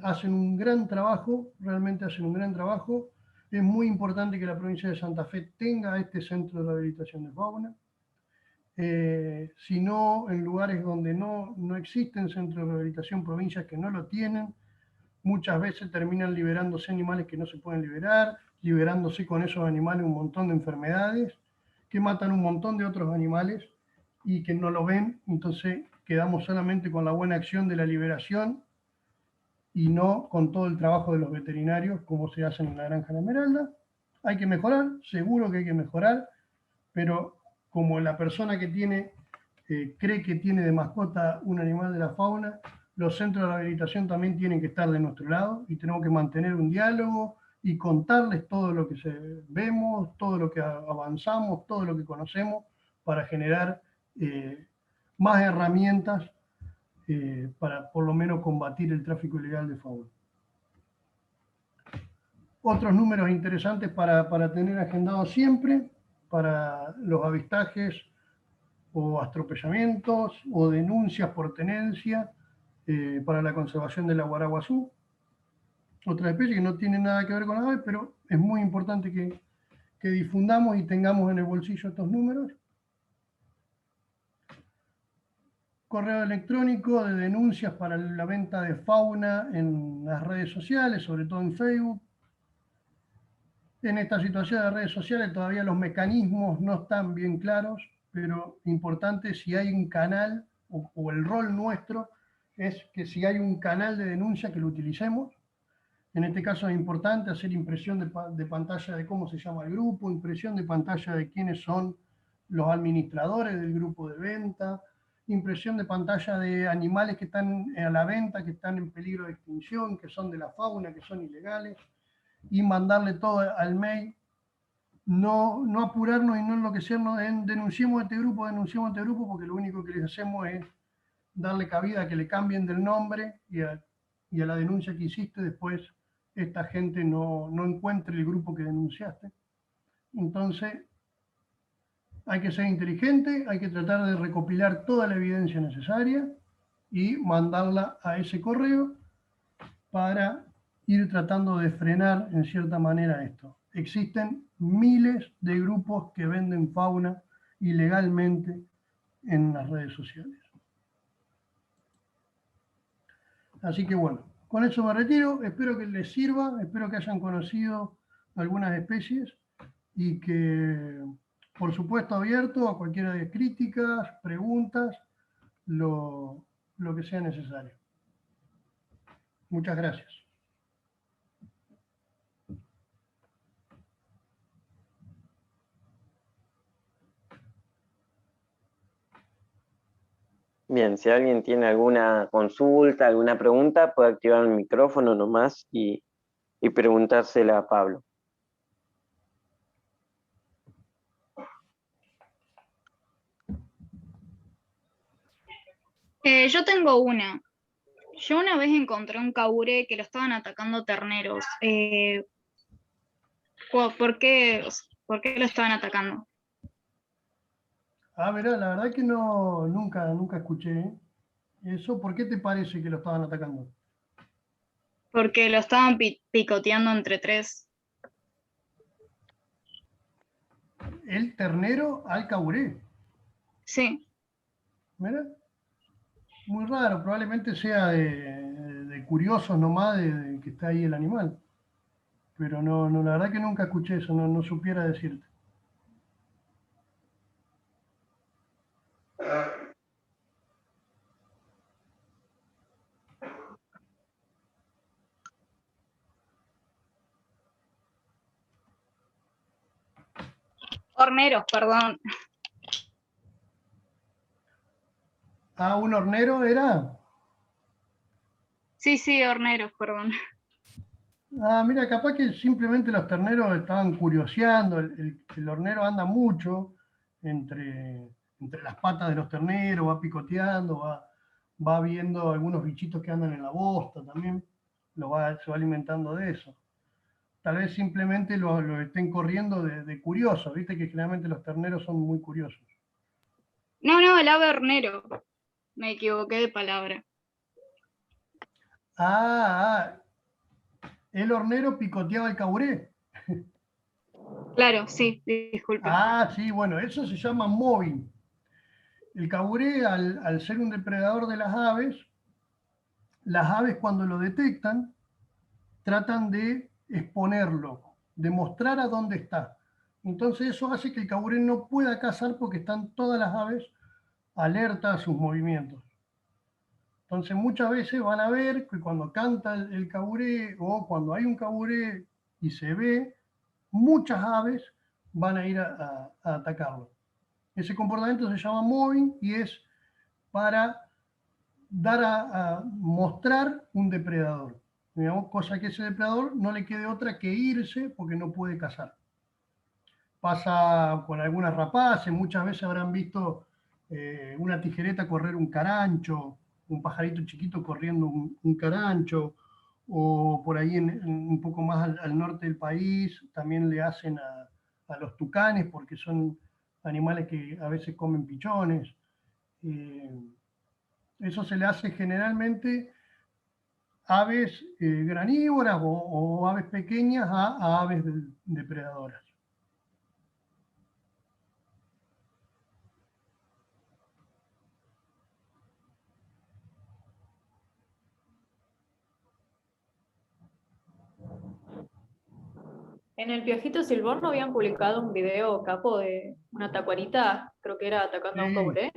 Hacen un gran trabajo, realmente hacen un gran trabajo. Es muy importante que la provincia de Santa Fe tenga este centro de rehabilitación de fauna. Si no, en lugares donde no existen centros de rehabilitación, provincias que no lo tienen, muchas veces terminan liberándose animales que no se pueden liberar, liberándose con esos animales un montón de enfermedades que matan un montón de otros animales y que no lo ven. Entonces quedamos solamente con la buena acción de la liberación y no con todo el trabajo de los veterinarios, como se hace en la Granja La Esmeralda. Hay que mejorar, seguro que hay que mejorar, pero como la persona que tiene, cree que tiene de mascota un animal de la fauna, los centros de rehabilitación también tienen que estar de nuestro lado y tenemos que mantener un diálogo y contarles todo lo que vemos, todo lo que avanzamos, todo lo que conocemos para generar más herramientas para por lo menos combatir el tráfico ilegal de fauna. Otros números interesantes para tener agendados siempre, para los avistajes o atropellamientos o denuncias por tenencia para la conservación de la guaraguazú, otra especie que no tiene nada que ver con aves, pero es muy importante que difundamos y tengamos en el bolsillo estos números. Correo electrónico de denuncias para la venta de fauna en las redes sociales, sobre todo en Facebook. En esta situación de redes sociales todavía los mecanismos no están bien claros, pero importante si hay un canal, o el rol nuestro es que si hay un canal de denuncia que lo utilicemos. En este caso es importante hacer impresión de pantalla de cómo se llama el grupo, impresión de pantalla de quiénes son los administradores del grupo de venta, impresión de pantalla de animales que están a la venta, que están en peligro de extinción, que son de la fauna, que son ilegales, y mandarle todo al mail. No apurarnos y no enloquecernos en denunciemos este grupo, porque lo único que les hacemos es darle cabida a que le cambien del nombre y a la denuncia que hiciste, después esta gente no encuentre el grupo que denunciaste. Entonces, hay que ser inteligente, hay que tratar de recopilar toda la evidencia necesaria y mandarla a ese correo para ir tratando de frenar en cierta manera esto. Existen miles de grupos que venden fauna ilegalmente en las redes sociales. Así que bueno, con eso me retiro, espero que les sirva, espero que hayan conocido algunas especies y que, por supuesto, abierto a cualquiera de críticas, preguntas, lo que sea necesario. Muchas gracias. Bien, si alguien tiene alguna consulta, alguna pregunta, puede activar el micrófono nomás y preguntársela a Pablo. Yo tengo una. Yo una vez encontré un caure que lo estaban atacando terneros. ¿Por qué lo estaban atacando? Ah, verá, la verdad que nunca escuché eso. ¿Por qué te parece que lo estaban atacando? Porque lo estaban picoteando entre tres. El ternero al caburé. Sí. Mira, muy raro, probablemente sea de curiosos nomás de que está ahí el animal. Pero no, la verdad que nunca escuché eso, no supiera decirte. Horneros, perdón. Ah, ¿un hornero era? Sí, horneros, perdón. Ah, mira, capaz que simplemente los terneros estaban curioseando, el hornero anda mucho entre las patas de los terneros, va picoteando, va viendo algunos bichitos que andan en la bosta también, se va alimentando de eso. Tal vez simplemente lo estén corriendo de curiosos, viste que generalmente los terneros son muy curiosos. No, el ave hornero. Me equivoqué de palabra. El hornero picoteaba el caburé. Claro, sí, disculpe. Ah, sí, bueno, eso se llama mobbing. El caburé, al ser un depredador de las aves cuando lo detectan, tratan de exponerlo, de mostrar a dónde está. Entonces eso hace que el caburé no pueda cazar porque están todas las aves alertas a sus movimientos. Entonces muchas veces van a ver que cuando canta el caburé o cuando hay un caburé y se ve, muchas aves van a ir a atacarlo. Ese comportamiento se llama mobbing y es para dar a mostrar un depredador, digamos, cosa que ese depredador no le quede otra que irse porque no puede cazar. Pasa con algunas rapaces, muchas veces habrán visto una tijereta correr un carancho, un pajarito chiquito corriendo un carancho, o por ahí un poco más al norte del país también le hacen a los tucanes porque son animales que a veces comen pichones. Eso se le hace generalmente aves granívoras o aves pequeñas a aves depredadoras. En el Piojito Silbón no habían publicado un video, Capo, de una tacuarita, creo que era atacando a un Sí, caburé.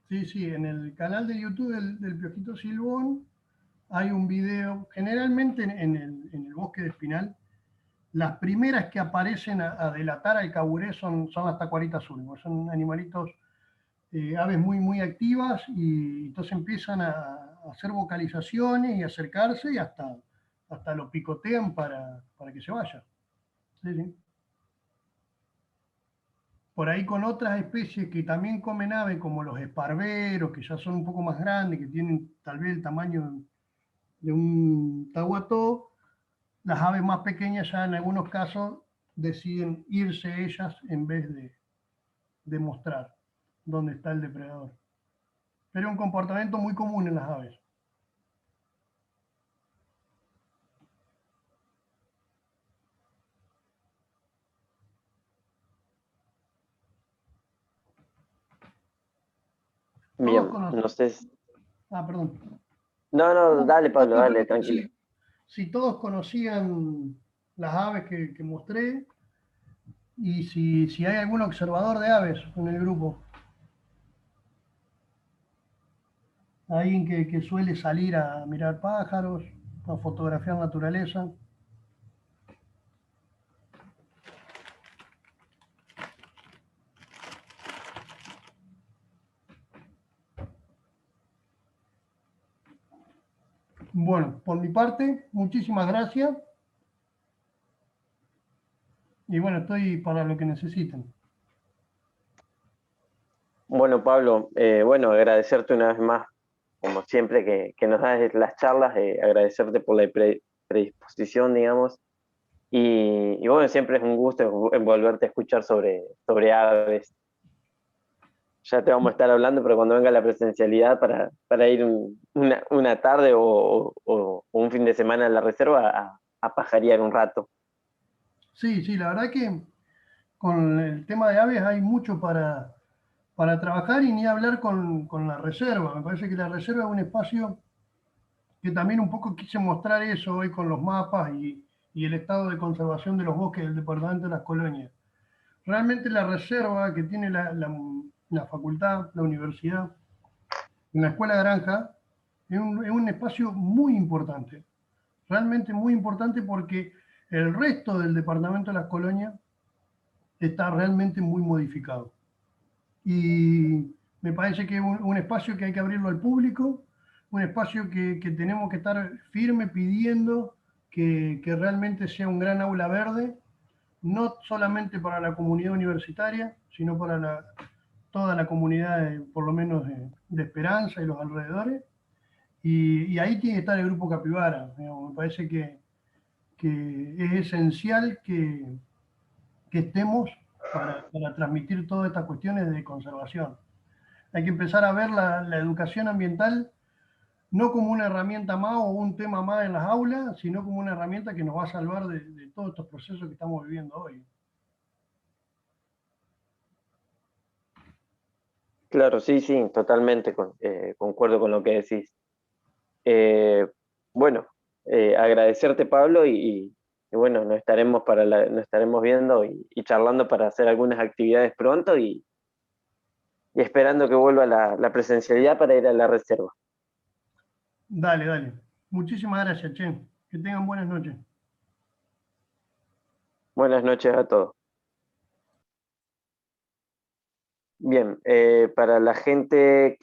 sí, sí, en el canal de YouTube del Piojito Silbón hay un video, generalmente en el bosque de Espinal, las primeras que aparecen a delatar al caburé son las tacuaritas azules, son animalitos, aves muy activas, y entonces empiezan a hacer vocalizaciones y acercarse y hasta lo picotean para que se vaya. Sí, sí. Por ahí con otras especies que también comen aves, como los esparveros, que ya son un poco más grandes, que tienen tal vez el tamaño de un tahuató, las aves más pequeñas ya en algunos casos deciden irse ellas en vez de mostrar dónde está el depredador. Pero es un comportamiento muy común en las aves. Bien, Todos conocen. no sé. Ah, perdón. No, dale, No, Pablo, te dale, pregunto tranquilo. si todos conocían las aves que mostré y si hay algún observador de aves en el grupo. Alguien que suele salir a mirar pájaros, a fotografiar naturaleza. Bueno, por mi parte, muchísimas gracias. Y bueno, estoy para lo que necesiten. Bueno, Pablo, bueno, agradecerte una vez más, como siempre, que nos das las charlas, agradecerte por la predisposición, digamos. Y bueno, siempre es un gusto volverte a escuchar sobre aves. Ya te vamos a estar hablando, pero cuando venga la presencialidad para ir una tarde o un fin de semana en la reserva a pajarear un rato. Sí, sí, la verdad que con el tema de aves hay mucho para trabajar, y ni hablar con la reserva. Me parece que la reserva es un espacio que también un poco quise mostrar eso hoy con los mapas y el estado de conservación de los bosques del departamento de Las Colonias. Realmente la reserva que tiene la facultad, la universidad, en la escuela granja, es un espacio muy importante, realmente muy importante, porque el resto del departamento de Las Colonias está realmente muy modificado. Y me parece que es un espacio que hay que abrirlo al público, un espacio que tenemos que estar firme pidiendo que realmente sea un gran aula verde, no solamente para la comunidad universitaria, sino para toda la comunidad, por lo menos de Esperanza y los alrededores. Y ahí tiene que estar el grupo Capibara. Digamos, me parece que es esencial que estemos para transmitir todas estas cuestiones de conservación. Hay que empezar a ver la educación ambiental no como una herramienta más o un tema más en las aulas, sino como una herramienta que nos va a salvar de todos estos procesos que estamos viviendo hoy. Claro, sí, sí, totalmente, concuerdo con lo que decís. Eh, bueno, agradecerte, Pablo, y bueno, nos estaremos viendo y charlando para hacer algunas actividades pronto y esperando que vuelva la presencialidad para ir a la reserva. Dale, dale. Muchísimas gracias, Che. Que tengan buenas noches. Buenas noches a todos. Bien, para la gente